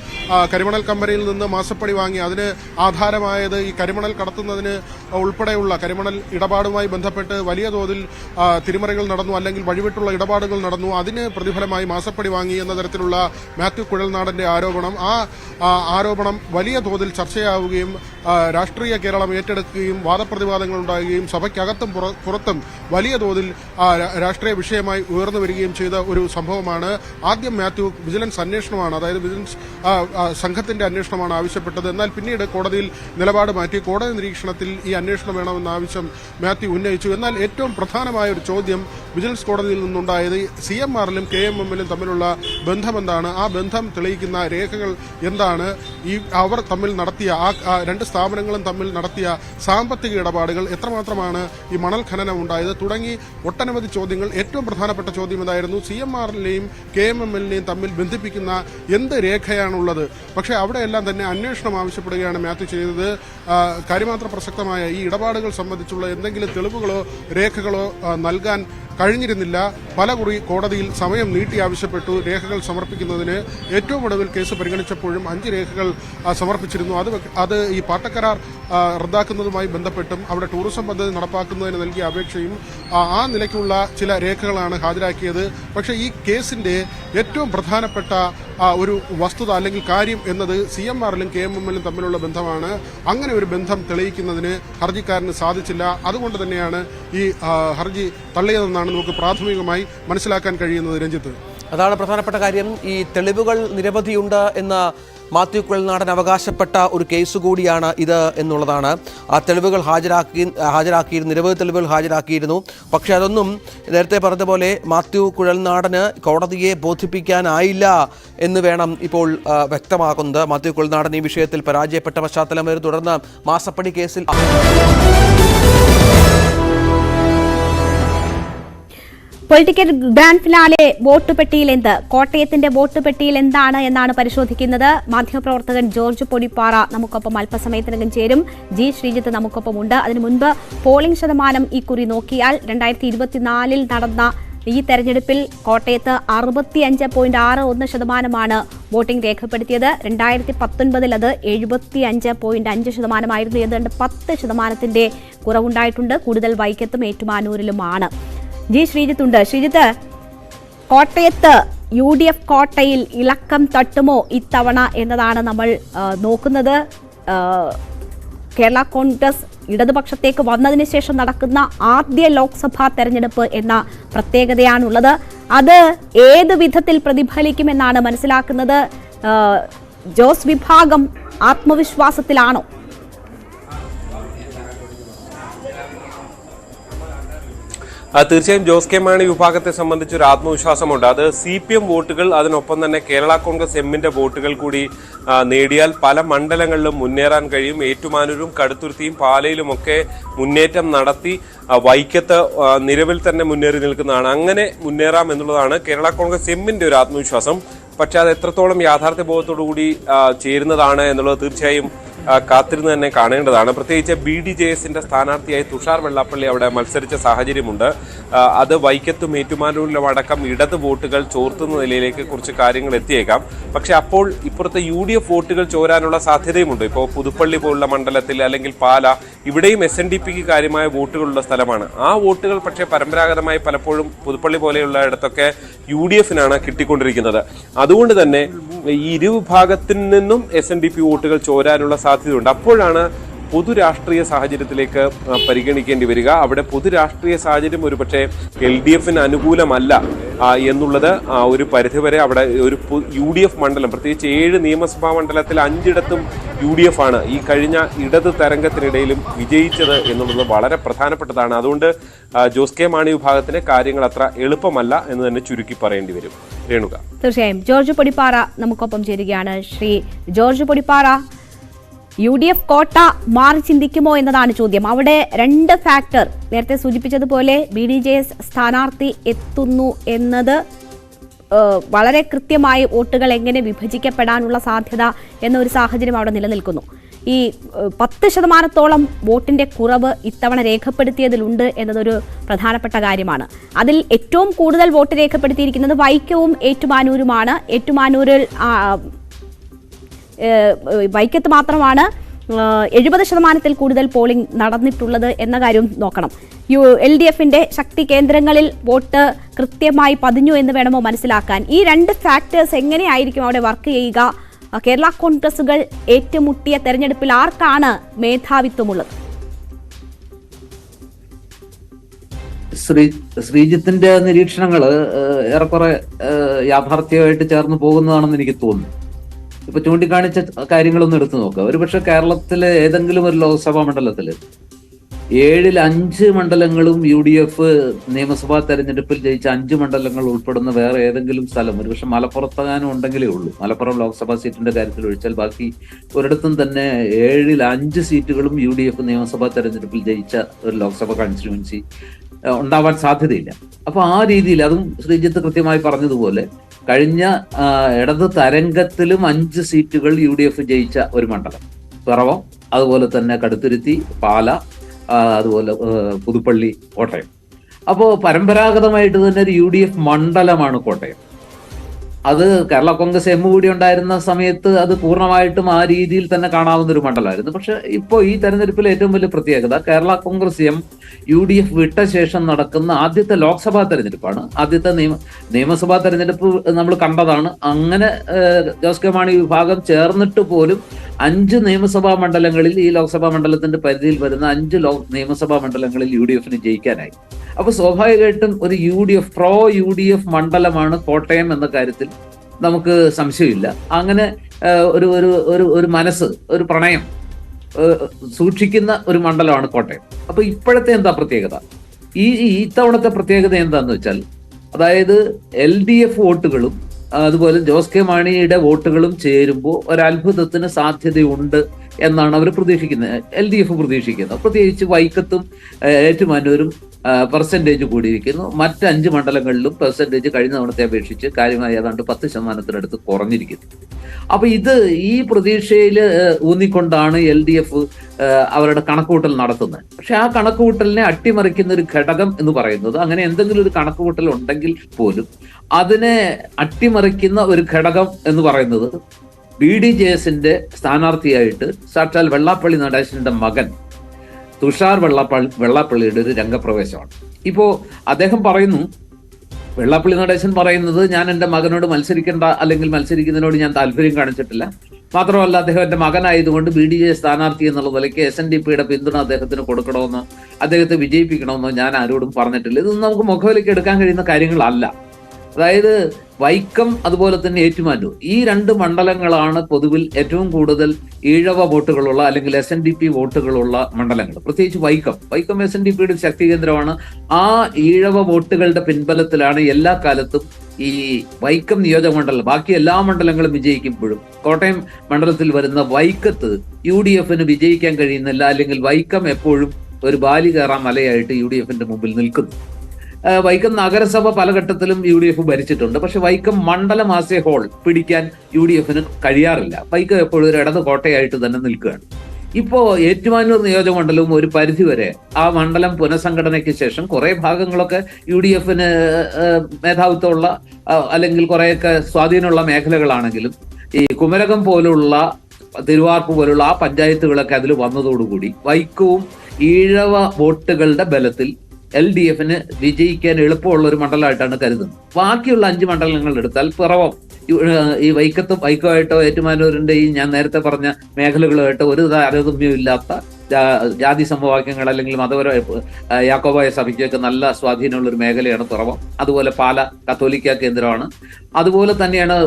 കരിമണൽ കമ്പനിയിൽ നിന്ന് മാസപ്പടി വാങ്ങി അതിന് ആധാരമായത് ഈ കരിമണൽ കടത്തുന്നതിന് ഉൾപ്പെടെയുള്ള കരിമണൽ ഇടപാടുമായി ബന്ധപ്പെട്ട് വലിയ തോതിൽ തിരിമറികൾ നടന്നു, അല്ലെങ്കിൽ വഴിവിട്ടുള്ള ഇടപാടുകൾ നടന്നു. അതിന് പ്രതിഫലമായി മാസപ്പടി വാങ്ങി എന്ന തരത്തിലുള്ള മാത്യു കുഴൽനാടന്റെ ആരോപണം, ആ ആരോപണം വലിയ തോതിൽ ചർച്ചയാവുകയും രാഷ്ട്രീയ കേരളം ഏറ്റെടുക്കുകയും വാദപ്രതിവാദങ്ങൾ ഉണ്ടാകുകയും സഭയ്ക്കകത്തും പുറത്തും വലിയ തോതിൽ രാഷ്ട്രീയ വിഷയമായി ഉയർന്നു വരികയും ചെയ്ത ഒരു സംഭവമാണ്. ആദ്യം മാത്യു വിജിലൻസ് അന്വേഷണമാണ്, അതായത് വിജിലൻസ് സംഘത്തിന്റെ അന്വേഷണമാണ് ആവശ്യപ്പെട്ടത്. എന്നാൽ പിന്നീട് കോടതിയിൽ നിലപാട് മാറ്റി കോടതി നിരീക്ഷണത്തിൽ ഈ അന്വേഷണം വേണമെന്ന ആവശ്യം മാത്യു ഉന്നയിച്ചു. എന്നാൽ ഏറ്റവും പ്രധാനമായ ഒരു ചോദ്യം വിജിലൻസ് കോടതിയിൽ നിന്നുണ്ടായത് CMRലും KMMലും തമ്മിലുള്ള ബന്ധമെന്താണ്, ആ ബന്ധം തെളിയിക്കുന്ന രേഖകൾ എന്താണ്, അവർ തമ്മിൽ നടത്തിയ ആ 2 സ്ഥാപനങ്ങളും തമ്മിൽ നടത്തിയ സാമ്പത്തിക ഇടപാടുകൾ എത്രമാത്രമാണ് ഈ മണൽ ഖനനം ഉണ്ടായത് തുടങ്ങി ഒട്ടനവധി ചോദ്യങ്ങൾ. ഏറ്റവും പ്രധാനപ്പെട്ട ചോദ്യം ഇതായിരുന്നു. CMRലെയും KMML തമ്മിൽ ബന്ധിപ്പിക്കുന്ന എന്ത് രേഖയാണുള്ളത്? പക്ഷേ അവിടെയെല്ലാം തന്നെ അന്വേഷണം ആവശ്യപ്പെടുകയാണ് മാത്യു ചെയ്തത്. കാര്യമാത്ര പ്രസക്തമായ ഈ ഇടപാടുകൾ സംബന്ധിച്ചുള്ള എന്തെങ്കിലും തെളിവുകളോ രേഖകളോ നൽകാൻ കഴിഞ്ഞിരുന്നില്ല. പലകുറി കോടതിയിൽ സമയം നീട്ടി ആവശ്യപ്പെട്ടു രേഖകൾ സമർപ്പിക്കുന്നതിന്. ഏറ്റവും ഒടുവിൽ കേസ് പരിഗണിച്ചപ്പോഴും 5 രേഖകൾ സമർപ്പിച്ചിരുന്നു. അത് ഈ പാട്ടക്കരാർ റദ്ദാക്കുന്നതുമായി ബന്ധപ്പെട്ടും അവിടെ ടൂറിസം പദ്ധതി നടപ്പാക്കുന്നതിന് നൽകിയ അപേക്ഷയും ആ നിലയ്ക്കുള്ള ചില രേഖകളാണ് ഹാജരാക്കിയത്. പക്ഷേ ഈ കേസിന്റെ ഏറ്റവും പ്രധാനപ്പെട്ട ഒരു വസ്തുത അല്ലെങ്കിൽ കാര്യം എന്നത് CMRലും KMMലും തമ്മിലുള്ള ബന്ധമാണ്. അങ്ങനെ ഒരു ബന്ധം തെളിയിക്കുന്നതിന് ഹർജിക്കാരന് സാധിച്ചില്ല. അതുകൊണ്ട് തന്നെയാണ് ഈ ഹർജി തള്ളിയതെന്നാണ് നമുക്ക് പ്രാഥമികമായി മനസ്സിലാക്കാൻ കഴിയുന്നത്. രഞ്ജിത്ത്, അതാണ് പ്രധാനപ്പെട്ട കാര്യം. ഈ തെളിവുകൾ നിരവധിയുണ്ട് എന്ന് മാത്യു കുഴൽനാടൻ അവകാശപ്പെട്ട ഒരു കേസ് കൂടിയാണ് ഇത് എന്നുള്ളതാണ്. ആ തെളിവുകൾ ഹാജരാക്കിയിരുന്നു, നിരവധി തെളിവുകൾ ഹാജരാക്കിയിരുന്നു. പക്ഷേ അതൊന്നും നേരത്തെ പറഞ്ഞതുപോലെ മാത്യു കുഴൽനാടന് കോടതിയെ ബോധിപ്പിക്കാനായില്ല എന്ന് വേണം ഇപ്പോൾ വ്യക്തമാക്കുന്നത്. മാത്യു കുഴൽനാടൻ ഈ വിഷയത്തിൽ പരാജയപ്പെട്ട പശ്ചാത്തലം വരെ തുടർന്ന് മാസപ്പടി കേസിൽ പൊളിറ്റിക്കൽ ഗ്രാൻഡ് ഫിനാലെ വോട്ട് പെട്ടിയിൽ എന്ത്, കോട്ടയത്തിന്റെ വോട്ട് പെട്ടിയിൽ എന്താണ് എന്നാണ് പരിശോധിക്കുന്നത്. മാധ്യമപ്രവർത്തകൻ ജോർജ് പൊടിപ്പാറ നമുക്കൊപ്പം അല്പസമയത്തിനകം ചേരും. ജി ശ്രീജിത്ത് നമുക്കൊപ്പമുണ്ട്. അതിനു മുൻപ് പോളിംഗ് ശതമാനം ഈ കുറി നോക്കിയാൽ 2024 നടന്ന ഈ തെരഞ്ഞെടുപ്പിൽ കോട്ടയത്ത് 65.61% വോട്ടിംഗ് രേഖപ്പെടുത്തിയത്. 2019 അത് 75.5% ഏതാണ്ട് 10% കുറവുണ്ടായിട്ടുണ്ട്. കൂടുതൽ വൈക്കത്തും ഏറ്റുമാനൂരിലുമാണ്. ജി ശ്രീജിത്ത് ഉണ്ട്. ശ്രീജിത്ത്, കോട്ടയത്ത് UDF കോട്ടയിൽ ഇളക്കം തട്ടുമോ ഇത്തവണ എന്നതാണ് നമ്മൾ നോക്കുന്നത്. കേരള കോൺഗ്രസ് ഇടതുപക്ഷത്തേക്ക് വന്നതിന് ശേഷം നടക്കുന്ന ആദ്യ ലോക്സഭാ തെരഞ്ഞെടുപ്പ് എന്ന പ്രത്യേകതയാണുള്ളത്. അത് ഏത് വിധത്തിൽ പ്രതിഫലിക്കുമെന്നാണ് മനസ്സിലാക്കുന്നത്. ജോസ് വിഭാഗം ആത്മവിശ്വാസത്തിലാണോ? തീർച്ചയായും ജോസ് കെ മാണി വിഭാഗത്തെ സംബന്ധിച്ച് ഒരു ആത്മവിശ്വാസമുണ്ട്. അത് CPM വോട്ടുകൾ, അതിനൊപ്പം തന്നെ കേരള കോൺഗ്രസ് എമ്മിന്റെ വോട്ടുകൾ കൂടി നേടിയാൽ പല മണ്ഡലങ്ങളിലും മുന്നേറാൻ കഴിയും. ഏറ്റുമാനൂരും കടുത്തുരുത്തിയും പാലയിലുമൊക്കെ മുന്നേറ്റം നടത്തി വൈക്കത്ത് നിലവിൽ തന്നെ മുന്നേറി നിൽക്കുന്നതാണ്. അങ്ങനെ മുന്നേറാം എന്നുള്ളതാണ് കേരള കോൺഗ്രസ് എമ്മിന്റെ ഒരു ആത്മവിശ്വാസം. പക്ഷെ അത് എത്രത്തോളം യാഥാർത്ഥ്യബോധത്തോടുകൂടി ചേരുന്നതാണ് എന്നുള്ളത് തീർച്ചയായും കാത്തിരുന്ന് തന്നെ കാണേണ്ടതാണ്. പ്രത്യേകിച്ച് BDJSന്റെ സ്ഥാനാർത്ഥിയായി തുഷാർ വെള്ളാപ്പള്ളി അവിടെ മത്സരിച്ച സാഹചര്യമുണ്ട്. അത് വൈക്കത്തും ഏറ്റുമാനൂരിലും അടക്കം ഇടത് വോട്ടുകൾ ചോർത്തുന്ന നിലയിലേക്ക് കുറച്ച് കാര്യങ്ങൾ എത്തിയേക്കാം. പക്ഷെ അപ്പോൾ ഇപ്പുറത്തെ UDF വോട്ടുകൾ ചോരാനുള്ള സാധ്യതയുമുണ്ട്. ഇപ്പോൾ പുതുപ്പള്ളി പോലുള്ള മണ്ഡലത്തിൽ അല്ലെങ്കിൽ പാല, ഇവിടെയും SNDPക്ക് കാര്യമായ വോട്ടുകളുള്ള സ്ഥലമാണ്. ആ വോട്ടുകൾ പക്ഷേ പരമ്പരാഗതമായി പലപ്പോഴും പുതുപ്പള്ളി പോലെയുള്ള ഇടത്തൊക്കെ UDFനാണ് കിട്ടിക്കൊണ്ടിരിക്കുന്നത്. അതുകൊണ്ട് തന്നെ ഈ ഇരുവിഭാഗത്തിൽ നിന്നും SNDP വോട്ടുകൾ ചോരാനുള്ള സാധ്യതയുണ്ട്. അപ്പോഴാണ് പൊതുരാഷ്ട്രീയ സാഹചര്യത്തിലേക്ക് പരിഗണിക്കേണ്ടി വരിക. അവിടെ പൊതുരാഷ്ട്രീയ സാഹചര്യം ഒരുപക്ഷെ LDFന് അനുകൂലമല്ല എന്നുള്ളത് ഒരു പരിധിവരെ അവിടെ ഒരു UDF മണ്ഡലം, പ്രത്യേകിച്ച് 7 നിയമസഭാ മണ്ഡലത്തിൽ 5 UDF ആണ് ഈ കഴിഞ്ഞ ഇടത് തരംഗത്തിനിടയിലും വിജയിച്ചത് എന്നുള്ളത് വളരെ പ്രധാനപ്പെട്ടതാണ്. അതുകൊണ്ട് ജോസ് കെ മാണി വിഭാഗത്തിന് കാര്യങ്ങൾ അത്ര എളുപ്പമല്ല എന്ന് തന്നെ ചുരുക്കി പറയേണ്ടി വരും. രേണുക, തീർച്ചയായും ജോർജ് പൊടിപ്പാറ നമുക്കൊപ്പം ചേരുകയാണ്. ശ്രീ ജോർജ് പൊടിപ്പാറ, UDF കോട്ട മാറി ചിന്തിക്കുമോ എന്നതാണ് ചോദ്യം. അവിടെ 2 ഫാക്ടർ, നേരത്തെ സൂചിപ്പിച്ചതുപോലെ BDJS സ്ഥാനാർത്ഥി എത്തുന്നു എന്നത് വളരെ കൃത്യമായി വോട്ടുകൾ എങ്ങനെ വിഭജിക്കപ്പെടാനുള്ള സാധ്യത എന്നൊരു സാഹചര്യം അവിടെ നിലനിൽക്കുന്നു. ഈ 10% വോട്ടിന്റെ കുറവ് ഇത്തവണ രേഖപ്പെടുത്തിയതിലുണ്ട് എന്നതൊരു പ്രധാനപ്പെട്ട കാര്യമാണ്. അതിൽ ഏറ്റവും കൂടുതൽ വോട്ട് രേഖപ്പെടുത്തിയിരിക്കുന്നത് വൈക്കവും ഏറ്റുമാനൂരുമാണ്. ഏറ്റുമാനൂരിൽ വൈക്കത്ത് മാത്രമാണ് 70% കൂടുതൽ പോളിംഗ് നടന്നിട്ടുള്ളത് എന്ന കാര്യം നോക്കണം. LDFന്റെ ശക്തി കേന്ദ്രങ്ങളിൽ വോട്ട് കൃത്യമായി പതിഞ്ഞു എന്ന് വേണമോ മനസ്സിലാക്കാൻ? ഈ 2 ഫാക്ടേഴ്സ് എങ്ങനെയായിരിക്കും അവിടെ വർക്ക് ചെയ്യുക? കേരള കോൺഗ്രസുകൾ ഏറ്റുമുട്ടിയ തെരഞ്ഞെടുപ്പിൽ ആർക്കാണ് മേധാവിത്വമുള്ളത്? ശ്രീജിത്തിന്റെ നിരീക്ഷണങ്ങൾ ഏറെക്കുറെ യാഥാർത്ഥ്യമായിട്ട് ചേർന്ന് പോകുന്നതാണെന്ന് എനിക്ക് തോന്നുന്നു. ഇപ്പൊ ചൂണ്ടിക്കാണിച്ച കാര്യങ്ങളൊന്നും എടുത്തു നോക്കുക. ഒരുപക്ഷെ കേരളത്തിലെ ഏതെങ്കിലും ഒരു ലോക്സഭാ മണ്ഡലത്തില് 7-ൽ 5 മണ്ഡലങ്ങളും UDF നിയമസഭാ തെരഞ്ഞെടുപ്പിൽ ജയിച്ച 5 മണ്ഡലങ്ങൾ ഉൾപ്പെടുന്ന വേറെ ഏതെങ്കിലും സ്ഥലം, ഒരുപക്ഷെ മലപ്പുറത്തെങ്ങാനും ഉണ്ടെങ്കിലേ ഉള്ളൂ. മലപ്പുറം ലോക്സഭാ സീറ്റിന്റെ കാര്യത്തിൽ ഒഴിച്ചാൽ ബാക്കി ഒരിടത്തും തന്നെ 7-ൽ 5 സീറ്റുകളും UDF നിയമസഭാ തെരഞ്ഞെടുപ്പിൽ ജയിച്ച ഒരു ലോക്സഭാ കോൺസ്റ്റിറ്റ്യുവൻസി ഉണ്ടാവാൻ സാധ്യതയില്ല. അപ്പൊ ആ രീതിയിൽ, അതും ശ്രീജിത്ത് കൃത്യമായി പറഞ്ഞതുപോലെ കഴിഞ്ഞ ഇടത് തരംഗത്തിലും 5 സീറ്റുകൾ UDF ജയിച്ച ഒരു മണ്ഡലം പിറവം, അതുപോലെ തന്നെ കടുത്തുരുത്തി, പാല, അതുപോലെ പുതുപ്പള്ളി, കോട്ടയം. അപ്പോൾ പരമ്പരാഗതമായിട്ട് തന്നെ ഒരു UDF മണ്ഡലമാണ് കോട്ടയം. അത് കേരള കോൺഗ്രസ് എം കൂടി ഉണ്ടായിരുന്ന സമയത്ത് അത് പൂർണ്ണമായിട്ടും ആ രീതിയിൽ തന്നെ കാണാവുന്ന ഒരു മണ്ഡലമായിരുന്നു. പക്ഷെ ഇപ്പോൾ ഈ തെരഞ്ഞെടുപ്പിൽ ഏറ്റവും വലിയ പ്രത്യേകത കേരള കോൺഗ്രസ് എം UDF വിട്ട ശേഷം നടക്കുന്ന ആദ്യത്തെ ലോക്സഭാ തെരഞ്ഞെടുപ്പാണ്. ആദ്യത്തെ നിയമസഭാ തെരഞ്ഞെടുപ്പ് നമ്മൾ കണ്ടതാണ്. അങ്ങനെ ജോസ് കെ മാണി വിഭാഗം ചേർന്നിട്ട് പോലും 5 നിയമസഭാ മണ്ഡലങ്ങളിൽ, ഈ ലോക്സഭാ മണ്ഡലത്തിന്റെ പരിധിയിൽ വരുന്ന 5 നിയമസഭാ മണ്ഡലങ്ങളിൽ UDFന് ജയിക്കാനായി. അപ്പൊ സ്വാഭാവികമായിട്ടും ഒരു പ്രോ UDF മണ്ഡലമാണ് കോട്ടയം എന്ന കാര്യത്തിൽ നമുക്ക് സംശയമില്ല. അങ്ങനെ ഒരു ഒരു ഒരു മനസ്സ്, ഒരു പ്രണയം സൂക്ഷിക്കുന്ന ഒരു മണ്ഡലമാണ് കോട്ടയം. അപ്പൊ ഇപ്പോഴത്തെ എന്താ പ്രത്യേകത? ഇത്തവണത്തെ പ്രത്യേകത എന്താന്ന് വെച്ചാൽ, അതായത് LDF വോട്ടുകളും അതുപോലെ ജോസ് കെ മാണിയുടെ വോട്ടുകളും ചേരുമ്പോൾ ഒരത്ഭുതത്തിന് സാധ്യതയുണ്ട് എന്നാണ് അവർ പ്രതീക്ഷിക്കുന്നത്, LDF പ്രതീക്ഷിക്കുന്നത്. പ്രത്യേകിച്ച് വൈക്കത്തും ഏറ്റുമാനൂരും പെർസെൻറ്റേജ് കൂടിയിരിക്കുന്നു. മറ്റ് 5 മണ്ഡലങ്ങളിലും പെർസെൻറ്റേജ് കഴിഞ്ഞ തവണത്തെ അപേക്ഷിച്ച് കാര്യമായി ഏതാണ്ട് 10% കുറഞ്ഞിരിക്കുന്നു. അപ്പൊ ഈ പ്രതീക്ഷയിൽ ഊന്നിക്കൊണ്ടാണ് LDF അവരുടെ കണക്കുകൂട്ടൽ നടത്തുന്നത്. പക്ഷെ ആ കണക്കുകൂട്ടലിനെ അട്ടിമറിക്കുന്ന ഒരു ഘടകം എന്ന് പറയുന്നത്, അങ്ങനെ എന്തെങ്കിലും ഒരു കണക്കുകൂട്ടൽ ഉണ്ടെങ്കിൽ പോലും അതിനെ അട്ടിമറിക്കുന്ന ഒരു ഘടകം എന്ന് പറയുന്നത് BDJSന്റെ സ്ഥാനാർത്ഥിയായിട്ട് സാക്ഷാൽ വെള്ളാപ്പള്ളി നടേശന്റെ മകൻ തുഷാർ വെള്ളാപ്പള്ളിയുടെ ഒരു രംഗപ്രവേശമാണ്. ഇപ്പോ അദ്ദേഹം പറയുന്നു, വെള്ളാപ്പള്ളി നടേശൻ പറയുന്നത്, ഞാൻ എൻ്റെ മകനോട് മത്സരിക്കേണ്ട, അല്ലെങ്കിൽ മത്സരിക്കുന്നതിനോട് ഞാൻ താല്പര്യം കാണിച്ചിട്ടില്ല. മാത്രമല്ല, അദ്ദേഹം എൻ്റെ മകനായതുകൊണ്ട് BDJS സ്ഥാനാർത്ഥി എന്നുള്ള നിലയ്ക്ക് SNDPയുടെ പിന്തുണ അദ്ദേഹത്തിന് കൊടുക്കണമെന്നോ അദ്ദേഹത്തെ വിജയിപ്പിക്കണമെന്നോ ഞാൻ ആരോടും പറഞ്ഞിട്ടില്ല. ഇതൊന്നും നമുക്ക് മുഖവിലേക്ക് എടുക്കാൻ കഴിയുന്ന കാര്യങ്ങളല്ല. അതായത് വൈക്കം അതുപോലെ തന്നെ ഏറ്റുമാനൂർ, ഈ 2 മണ്ഡലങ്ങളാണ് പൊതുവിൽ ഏറ്റവും കൂടുതൽ ഈഴവ വോട്ടുകളുള്ള അല്ലെങ്കിൽ SNDP വോട്ടുകളുള്ള മണ്ഡലങ്ങൾ. പ്രത്യേകിച്ച് വൈക്കം SNDPയുടെ ശക്തി കേന്ദ്രമാണ്. ആ ഈഴവ വോട്ടുകളുടെ പിൻബലത്തിലാണ് എല്ലാ കാലത്തും ഈ വൈക്കം നിയോജക മണ്ഡലം, ബാക്കി എല്ലാ മണ്ഡലങ്ങളും വിജയിക്കുമ്പോഴും കോട്ടയം മണ്ഡലത്തിൽ വരുന്ന വൈക്കത്ത് UDFന് വിജയിക്കാൻ കഴിയുന്നില്ല. അല്ലെങ്കിൽ വൈക്കം എപ്പോഴും ഒരു ബാലി കയറാൻ മലയായിട്ട് UDFന്റെ മുമ്പിൽ നിൽക്കുന്നു. വൈക്കം നഗരസഭ പല ഘട്ടത്തിലും UDF ഭരിച്ചിട്ടുണ്ട്. പക്ഷെ വൈക്കം മണ്ഡലം ആസ് എ ഹോൾ പിടിക്കാൻ UDFന് കഴിയാറില്ല. വൈക്കം എപ്പോഴും ഒരു ഇടത് കോട്ടയായിട്ട് തന്നെ നിൽക്കുകയാണ്. ഇപ്പോ ഏറ്റുമാനൂർ നിയോജക മണ്ഡലവും ഒരു പരിധിവരെ ആ മണ്ഡലം പുനഃസംഘടനയ്ക്ക് ശേഷം കുറെ ഭാഗങ്ങളൊക്കെ UDFന് മേധാവിത്വമുള്ള അല്ലെങ്കിൽ കുറെയൊക്കെ സ്വാധീനമുള്ള മേഖലകളാണെങ്കിലും ഈ കുമരകം പോലുള്ള, തിരുവാർപ്പ് പോലുള്ള ആ പഞ്ചായത്തുകളൊക്കെ അതിൽ വന്നതോടുകൂടി വൈക്കവും ഈഴവ വോട്ടുകളുടെ ബലത്തിൽ LDFന് വിജയിക്കാൻ എളുപ്പമുള്ള ഒരു മണ്ഡലമായിട്ടാണ് കരുതുന്നത്. ബാക്കിയുള്ള 5 മണ്ഡലങ്ങൾ എടുത്താൽ പിറവം ഈ വൈക്കമായിട്ടോ ഏറ്റുമാനൂരിന്റെ ഈ ഞാൻ നേരത്തെ പറഞ്ഞ മേഖലകളുമായിട്ടോ ഒരു താരതമ്യമില്ലാത്ത ജാതി സമവാക്യങ്ങൾ അല്ലെങ്കിൽ മതപര യാക്കോബായ സഭയ്ക്കൊക്കെ നല്ല സ്വാധീനമുള്ള ഒരു മേഖലയാണ് പിറവം. അതുപോലെ പാല കത്തോലിക്ക കേന്ദ്രമാണ്. അതുപോലെ തന്നെയാണ്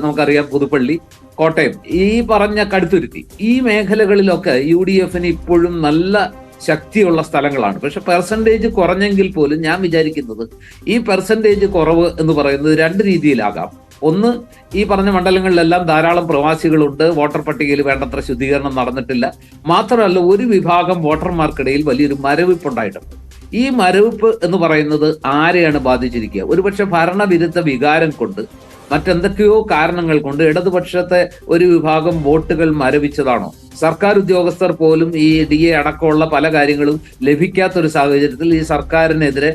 നമുക്കറിയാം പുതുപ്പള്ളി, കോട്ടയം, ഈ പറഞ്ഞ കടുത്തുരുത്തി, ഈ മേഖലകളിലൊക്കെ UDFന് ഇപ്പോഴും നല്ല ശക്തിയുള്ള സ്ഥലങ്ങളാണ്. പക്ഷെ പെർസെൻറ്റേജ് കുറഞ്ഞെങ്കിൽ പോലും ഞാൻ വിചാരിക്കുന്നത് ഈ പെർസെൻറ്റേജ് കുറവ് എന്ന് പറയുന്നത് 2 രീതിയിലാകാം. ഒന്ന്, ഈ പറഞ്ഞ മണ്ഡലങ്ങളിലെല്ലാം ധാരാളം പ്രവാസികളുണ്ട്, വോട്ടർ പട്ടികയിൽ വേണ്ടത്ര ശുദ്ധീകരണം നടന്നിട്ടില്ല. മാത്രമല്ല, ഒരു വിഭാഗം വോട്ടർമാർക്കിടയിൽ വലിയൊരു മരവിപ്പുണ്ടായിട്ടുണ്ട്. ഈ മരവിപ്പ് എന്ന് പറയുന്നത് ആരെയാണ് ബാധിച്ചിരിക്കുക? ഒരുപക്ഷെ ഭരണവിരുദ്ധ വികാരം കൊണ്ട്, മറ്റെന്തൊക്കെയോ കാരണങ്ങൾ കൊണ്ട് ഇടതുപക്ഷത്തെ ഒരു വിഭാഗം വോട്ടുകൾ മരവിച്ചതാണോ? സർക്കാർ ഉദ്യോഗസ്ഥർ പോലും ഈ DA അടക്കമുള്ള പല കാര്യങ്ങളും ലഭിക്കാത്തൊരു സാഹചര്യത്തിൽ ഈ സർക്കാരിനെതിരെ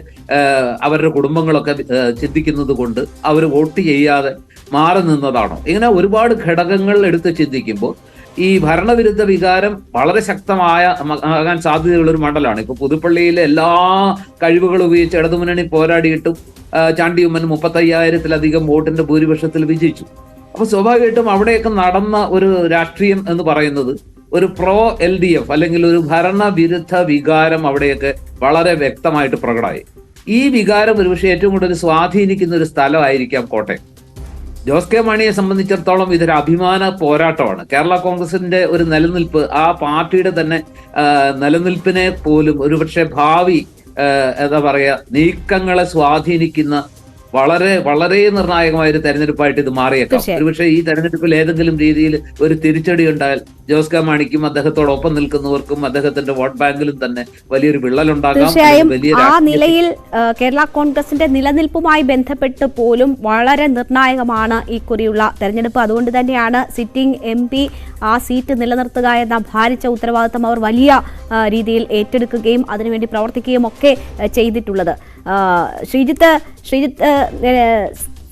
അവരുടെ കുടുംബങ്ങളൊക്കെ ചിന്തിക്കുന്നത് കൊണ്ട് അവർ വോട്ട് ചെയ്യാതെ മാറി നിന്നതാണോ? ഇങ്ങനെ ഒരുപാട് ഘടകങ്ങൾ എടുത്ത് ചിന്തിക്കുമ്പോൾ ഈ ഭരണവിരുദ്ധ വികാരം വളരെ ആകാൻ സാധ്യതയുള്ള ഒരു മണ്ഡലമാണ്. ഇപ്പൊ പുതുപ്പള്ളിയിലെ എല്ലാ കഴിവുകളും ഉപയോഗിച്ച് ഇടതുമുന്നണി പോരാടിയിട്ടും ചാണ്ടി ഉമ്മൻ 35,000-ലധികം വോട്ടിന്റെ ഭൂരിപക്ഷത്തിൽ വിജയിച്ചു. അപ്പൊ സ്വാഭാവികമായിട്ടും അവിടെയൊക്കെ നടന്ന ഒരു രാഷ്ട്രീയം എന്ന് പറയുന്നത് ഒരു പ്രോ LDF അല്ലെങ്കിൽ ഒരു ഭരണവിരുദ്ധ വികാരം അവിടെയൊക്കെ വളരെ വ്യക്തമായിട്ട് പ്രകടമായി. ഈ വികാരം ഒരുപക്ഷെ ഏറ്റവും കൂടുതൽ സ്വാധീനിക്കുന്ന ഒരു സ്ഥലമായിരിക്കാം കോട്ടയം. ജോസ് കെ മാണിയെ സംബന്ധിച്ചിടത്തോളം ഇതൊരു അഭിമാന പോരാട്ടമാണ്. കേരള കോൺഗ്രസിന്റെ ഒരു നിലനിൽപ്പ്, ആ പാർട്ടിയുടെ തന്നെ നിലനിൽപ്പിനെ പോലും ഒരുപക്ഷെ ഭാവി എന്താ പറയാ നീക്കങ്ങളെ സ്വാധീനിക്കുന്ന വളരെ വളരെ നിർണായകമായ ഒരു തെരഞ്ഞെടുപ്പായിട്ട് ഇത് മാറിയേക്കാം. തീർച്ചയായും. ഒരുപക്ഷെ ഈ തെരഞ്ഞെടുപ്പിൽ ഏതെങ്കിലും രീതിയിൽ ഒരു തിരിച്ചടി ഉണ്ടായാൽ ജോസ് കെ മാണിക്കും അദ്ദേഹത്തോടൊപ്പം നിൽക്കുന്നവർക്കും അദ്ദേഹത്തിന്റെ വോട്ട് ബാങ്കിലും തന്നെ വലിയൊരു വിള്ളലുണ്ടാകാം. തീർച്ചയായും വലിയ ആ നിലയിൽ കേരള കോൺഗ്രസിന്റെ നിലനിൽപ്പുമായി ബന്ധപ്പെട്ട് പോലും വളരെ നിർണായകമാണ് ഈ കുറിയുള്ള തെരഞ്ഞെടുപ്പ്. അതുകൊണ്ട് തന്നെയാണ് സിറ്റിംഗ് MP ആ സീറ്റ് നിലനിർത്തുക എന്ന ഭാരിച്ച ഉത്തരവാദിത്തം അവർ വലിയ രീതിയിൽ ഏറ്റെടുക്കുകയും അതിനുവേണ്ടി പ്രവർത്തിക്കുകയും ഒക്കെ ചെയ്തിട്ടുള്ളത്. ശ്രീജിത്ത്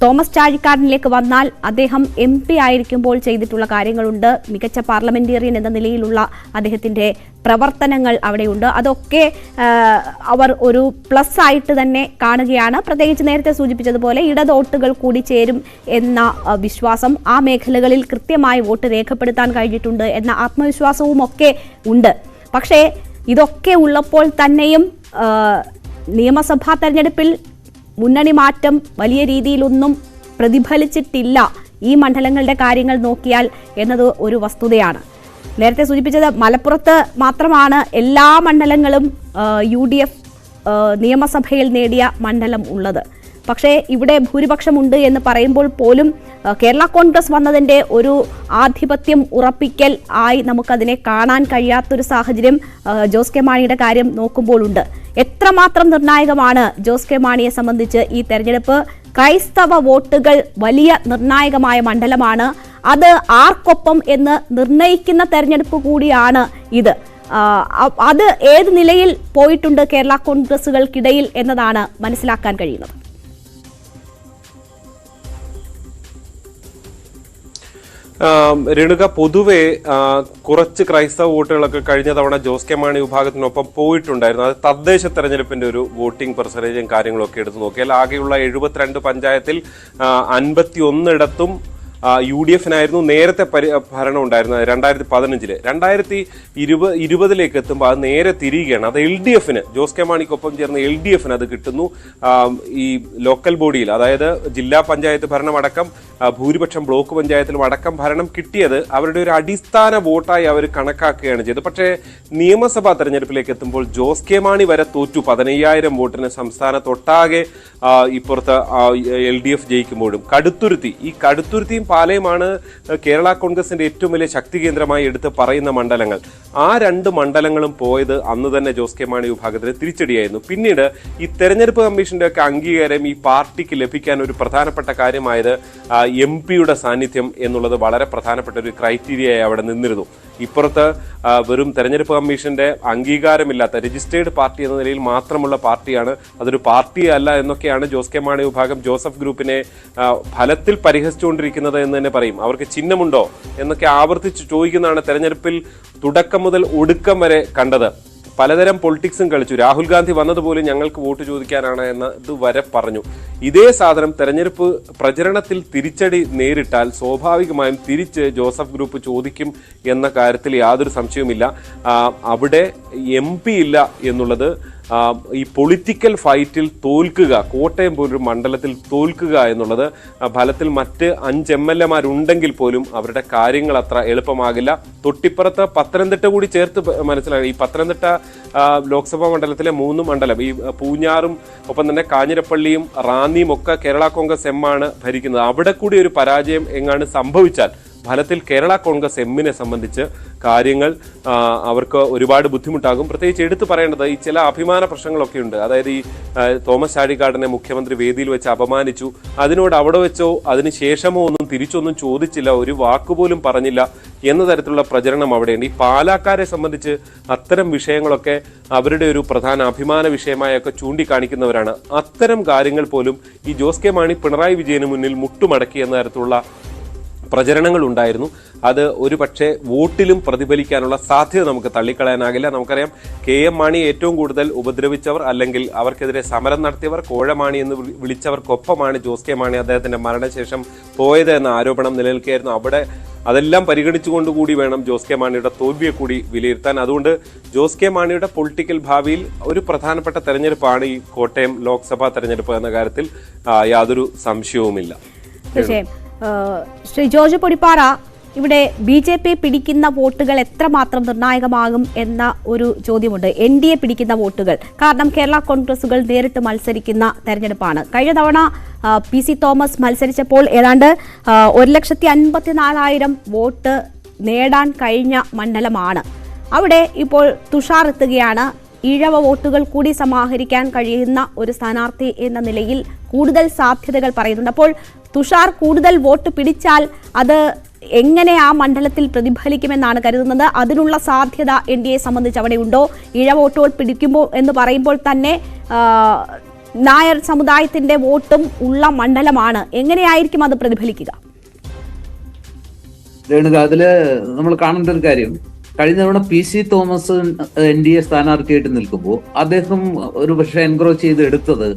തോമസ് ചാഴിക്കാടനിലേക്ക് വന്നാൽ അദ്ദേഹം MP ആയിരിക്കുമ്പോൾ ചെയ്തിട്ടുള്ള കാര്യങ്ങളുണ്ട്. മികച്ച പാർലമെന്റേറിയൻ എന്ന നിലയിലുള്ള അദ്ദേഹത്തിന്റെ പ്രവർത്തനങ്ങൾ അവിടെയുണ്ട്. അതൊക്കെ അവർ ഒരു പ്ലസ് ആയിട്ട് തന്നെ കാണുകയാണ്. പ്രത്യേകിച്ച് നേരത്തെ സൂചിപ്പിച്ചതുപോലെ ഇടതോട്ടുകൾ കൂടി ചേരും എന്ന വിശ്വാസം, ആ മേഖലകളിൽ കൃത്യമായി വോട്ട് രേഖപ്പെടുത്താൻ കഴിഞ്ഞിട്ടുണ്ട് എന്ന ആത്മവിശ്വാസവും ഒക്കെ ഉണ്ട്. പക്ഷേ ഇതൊക്കെ ഉള്ളപ്പോൾ തന്നെയും നിയമസഭാ തെരഞ്ഞെടുപ്പിൽ മുന്നണി മാറ്റം വലിയ രീതിയിലൊന്നും പ്രതിഫലിച്ചിട്ടില്ല ഈ മണ്ഡലങ്ങളുടെ കാര്യങ്ങൾ നോക്കിയാൽ എന്നത് ഒരു വസ്തുതയാണ്. നേരത്തെ സൂചിപ്പിച്ചത് മലപ്പുറത്ത് മാത്രമാണ് എല്ലാ മണ്ഡലങ്ങളും UDF നിയമസഭയിൽ നേടിയ മണ്ഡലം ഉള്ളത്. പക്ഷേ ഇവിടെ ഭൂരിപക്ഷമുണ്ട് എന്ന് പറയുമ്പോൾ പോലും കേരള കോൺഗ്രസ് വന്നതിൻ്റെ ഒരു ആധിപത്യം ഉറപ്പിക്കൽ ആയി നമുക്കതിനെ കാണാൻ കഴിയാത്തൊരു സാഹചര്യം ജോസ് കെ മാണിയുടെ കാര്യം നോക്കുമ്പോൾ ഉണ്ട്. എത്രമാത്രം നിർണായകമാണ് ജോസ് കെ മാണിയെ സംബന്ധിച്ച് ഈ തെരഞ്ഞെടുപ്പ്? ക്രൈസ്തവ വോട്ടുകൾ വലിയ നിർണായകമായ മണ്ഡലമാണ്. അത് ആർക്കൊപ്പം എന്ന് നിർണയിക്കുന്ന തെരഞ്ഞെടുപ്പ് കൂടിയാണ് ഇത്. അത് ഏത് നിലയിൽ പോയിട്ടുണ്ട് കേരള കോൺഗ്രസുകൾക്കിടയിൽ എന്നതാണ് മനസ്സിലാക്കാൻ കഴിയുന്നത്. രേണുക, പൊതുവെ കുറച്ച് ക്രൈസ്തവ വോട്ടുകളൊക്കെ കഴിഞ്ഞ തവണ ജോസ് കെ മാണി വിഭാഗത്തിനൊപ്പം പോയിട്ടുണ്ടായിരുന്നു. അത് തദ്ദേശ തെരഞ്ഞെടുപ്പിന്റെ ഒരു വോട്ടിംഗ് പെർസെന്റേജും കാര്യങ്ങളൊക്കെ എടുത്തു നോക്കിയാൽ ആകെയുള്ള 72 പഞ്ചായത്തിൽ 51 ഇടത്തും UDF-നായിരുന്നു നേരത്തെ ഭരണം ഉണ്ടായിരുന്നത് 2015. 2020 എത്തുമ്പോൾ അത് നേരെ തിരികെയാണ്. അത് LDF-ന്, ജോസ് കെ മാണിക്കൊപ്പം ചേർന്ന് LDF-ന് അത് കിട്ടുന്നു. ഈ ലോക്കൽ ബോഡിയിൽ, അതായത് ജില്ലാ പഞ്ചായത്ത് ഭരണമടക്കം ഭൂരിപക്ഷം ബ്ലോക്ക് പഞ്ചായത്തിലും അടക്കം ഭരണം കിട്ടിയത് അവരുടെ ഒരു അടിസ്ഥാന വോട്ടായി അവർ കണക്കാക്കുകയാണ് ചെയ്തത്. പക്ഷേ നിയമസഭാ തെരഞ്ഞെടുപ്പിലേക്ക് എത്തുമ്പോൾ ജോസ് കെ മാണി വരെ തോറ്റു. 15,000 വോട്ടിന് സംസ്ഥാനത്തൊട്ടാകെ ഇപ്പുറത്ത് LDF ജയിക്കുമ്പോഴും ഈ കടുത്തുരുത്തിയും പാലയുമാണ് കേരള കോൺഗ്രസിന്റെ ഏറ്റവും വലിയ ശക്തി കേന്ദ്രമായി എടുത്ത് പറയുന്ന മണ്ഡലങ്ങൾ. ആ 2 മണ്ഡലങ്ങളും പോയത് അന്ന് തന്നെ ജോസ് കെ മാണി വിഭാഗത്തിന് തിരിച്ചടിയായിരുന്നു. പിന്നീട് ഈ തെരഞ്ഞെടുപ്പ് കമ്മീഷന്റെ ഒക്കെ അംഗീകാരം ഈ പാർട്ടിക്ക് ലഭിക്കാൻ ഒരു പ്രധാനപ്പെട്ട കാര്യമായത് MP-യുടെ സാന്നിധ്യം എന്നുള്ളത് വളരെ പ്രധാനപ്പെട്ട ഒരു ക്രൈറ്റീരിയയായി അവിടെ നിന്നിരുന്നു. ഇപ്പുറത്ത് വെറും തെരഞ്ഞെടുപ്പ് കമ്മീഷന്റെ അംഗീകാരമില്ലാത്ത രജിസ്റ്റേർഡ് പാർട്ടി എന്ന നിലയിൽ മാത്രമുള്ള പാർട്ടിയാണ്, അതൊരു പാർട്ടിയല്ല എന്നൊക്കെയാണ് ജോസ് കെ മാണി വിഭാഗം ജോസഫ് ഗ്രൂപ്പിനെ ഫലത്തിൽ പരിഹസിച്ചുകൊണ്ടിരിക്കുന്നത് എന്ന് തന്നെ പറയും. അവർക്ക് ചിഹ്നമുണ്ടോ എന്നൊക്കെ ആവർത്തിച്ച് ചോദിക്കുന്നതാണ് തെരഞ്ഞെടുപ്പിൽ തുടക്കം മുതൽ ഒടുക്കം വരെ കണ്ടത്. പലതരം പൊളിറ്റിക്സും കളിച്ചു. രാഹുൽ ഗാന്ധി വന്നതുപോലും ഞങ്ങൾക്ക് വോട്ട് ചോദിക്കാനാണ് എന്നത് വരെ പറഞ്ഞു. ഇതേ സാധനം തെരഞ്ഞെടുപ്പ് പ്രചരണത്തിൽ തിരിച്ചടി നേരിട്ടാൽ സ്വാഭാവികമായും തിരിച്ച് ജോസഫ് ഗ്രൂപ്പ് ചോദിക്കും എന്ന കാര്യത്തിൽ യാതൊരു സംശയവുമില്ല. അവിടെ MP ഇല്ല എന്നുള്ളത് ഈ പൊളിറ്റിക്കൽ ഫൈറ്റിൽ തോൽക്കുക, കോട്ടയം പോലൊരു മണ്ഡലത്തിൽ തോൽക്കുക എന്നുള്ളത് ഫലത്തിൽ മറ്റ് 5 MLA-മാരുണ്ടെങ്കിൽ പോലും അവരുടെ കാര്യങ്ങൾ അത്ര എളുപ്പമാകില്ല. തൊട്ടിപ്പുറത്ത് പത്തനംതിട്ട കൂടി ചേർത്ത് മനസ്സിലാക്കി. ഈ പത്തനംതിട്ട ലോക്സഭാ മണ്ഡലത്തിലെ 3 മണ്ഡലം, ഈ പൂഞ്ഞാറും ഒപ്പം തന്നെ കാഞ്ഞിരപ്പള്ളിയും റാന്നിയും ഒക്കെ കേരള കോൺഗ്രസ് M-ആണ് ഭരിക്കുന്നത്. അവിടെ കൂടി ഒരു പരാജയം എങ്ങാണ് സംഭവിച്ചാൽ ഫലത്തിൽ കേരള കോൺഗ്രസ് M-നെ സംബന്ധിച്ച് കാര്യങ്ങൾ അവർക്ക് ഒരുപാട് ബുദ്ധിമുട്ടാകും. പ്രത്യേകിച്ച് എടുത്തു പറയേണ്ടത് ഈ ചില അഭിമാന പ്രശ്നങ്ങളൊക്കെ ഉണ്ട്. അതായത് ഈ തോമസ് ചാഴിക്കാടനെ മുഖ്യമന്ത്രി വേദിയിൽ വെച്ച് അപമാനിച്ചു. അതിനോട് അവിടെ വെച്ചോ അതിനുശേഷമോ ഒന്നും തിരിച്ചൊന്നും ചോദിച്ചില്ല, ഒരു വാക്കുപോലും പറഞ്ഞില്ല എന്ന തരത്തിലുള്ള പ്രചരണം അവിടെയുണ്ട്. ഈ പാലക്കാരെ സംബന്ധിച്ച് അത്തരം വിഷയങ്ങളൊക്കെ അവരുടെ ഒരു പ്രധാന അഭിമാന വിഷയമായൊക്കെ ചൂണ്ടിക്കാണിക്കുന്നവരാണ്. അത്തരം കാര്യങ്ങൾ പോലും ഈ ജോസ് കെ മാണി പിണറായി വിജയന് മുന്നിൽ മുട്ടുമടക്കി എന്ന തരത്തിലുള്ള പ്രചരണങ്ങൾ ഉണ്ടായിരുന്നു. അത് ഒരു പക്ഷേ വോട്ടിലും പ്രതിഫലിക്കാനുള്ള സാധ്യത നമുക്ക് തള്ളിക്കളയാനാകില്ല. നമുക്കറിയാം KM മാണി ഏറ്റവും കൂടുതൽ ഉപദ്രവിച്ചവർ അല്ലെങ്കിൽ അവർക്കെതിരെ സമരം നടത്തിയവർ, കോഴമാണി എന്ന് വിളിച്ചവർക്കൊപ്പമാണ് ജോസ് കെ മാണി അദ്ദേഹത്തിന്റെ മരണശേഷം പോയത് എന്ന ആരോപണം നിലനിൽക്കുകയായിരുന്നു. അവിടെ അതെല്ലാം പരിഗണിച്ചുകൊണ്ടുകൂടി വേണം ജോസ് കെ മാണിയുടെ തോൽവിയെ കൂടി വിലയിരുത്താൻ. അതുകൊണ്ട് ജോസ് കെ മാണിയുടെ പൊളിറ്റിക്കൽ ഭാവിയിൽ ഒരു പ്രധാനപ്പെട്ട തെരഞ്ഞെടുപ്പാണ് ഈ കോട്ടയം ലോക്സഭാ തെരഞ്ഞെടുപ്പ് എന്ന കാര്യത്തിൽ യാതൊരു സംശയവുമില്ല. ശ്രീ ജോർജ് പൊടിപ്പാറ, ഇവിടെ BJP പിടിക്കുന്ന വോട്ടുകൾ എത്രമാത്രം നിർണായകമാകും എന്ന ഒരു ചോദ്യമുണ്ട്. NDA പിടിക്കുന്ന വോട്ടുകൾ, കാരണം കേരള കോൺഗ്രസുകൾ നേരിട്ട് മത്സരിക്കുന്ന തെരഞ്ഞെടുപ്പാണ്. കഴിഞ്ഞ തവണ PC തോമസ് മത്സരിച്ചപ്പോൾ ഏതാണ്ട് 1,54,000 വോട്ട് നേടാൻ കഴിഞ്ഞ മണ്ഡലമാണ്. അവിടെ ഇപ്പോൾ തുഷാർ എത്തുകയാണ്. ഈഴവ വോട്ടുകൾ കൂടി സമാഹരിക്കാൻ കഴിയുന്ന ഒരു സ്ഥാനാർത്ഥി എന്ന നിലയിൽ കൂടുതൽ സാധ്യതകൾ പറയുന്നുണ്ട്. അപ്പോൾ തുഷാർ കൂടുതൽ വോട്ട് പിടിച്ചാൽ അത് എങ്ങനെ ആ മണ്ഡലത്തിൽ പ്രതിഫലിക്കുമെന്നാണ് കരുതുന്നത്? അതിനുള്ള സാധ്യത NDA സംബന്ധിച്ച് അവിടെ ഉണ്ടോ? ഈഴവ വോട്ടുകൾ പിടിക്കുമ്പോൾ എന്ന് പറയുമ്പോൾ തന്നെ നായർ സമുദായത്തിന്റെ വോട്ടും ഉള്ള മണ്ഡലമാണ്. എങ്ങനെയായിരിക്കും അത് പ്രതിഫലിക്കുക? രേണുക, അതില് നമ്മൾ കാണേണ്ട ഒരു കാര്യം, കഴിഞ്ഞ തവണ PC തോമസ് NDA സ്ഥാനാർത്ഥിയായിട്ട് നിൽക്കുമ്പോൾ അദ്ദേഹം ഒരു പക്ഷേ എൻക്രോച്ച് ചെയ്ത് എടുത്തത്,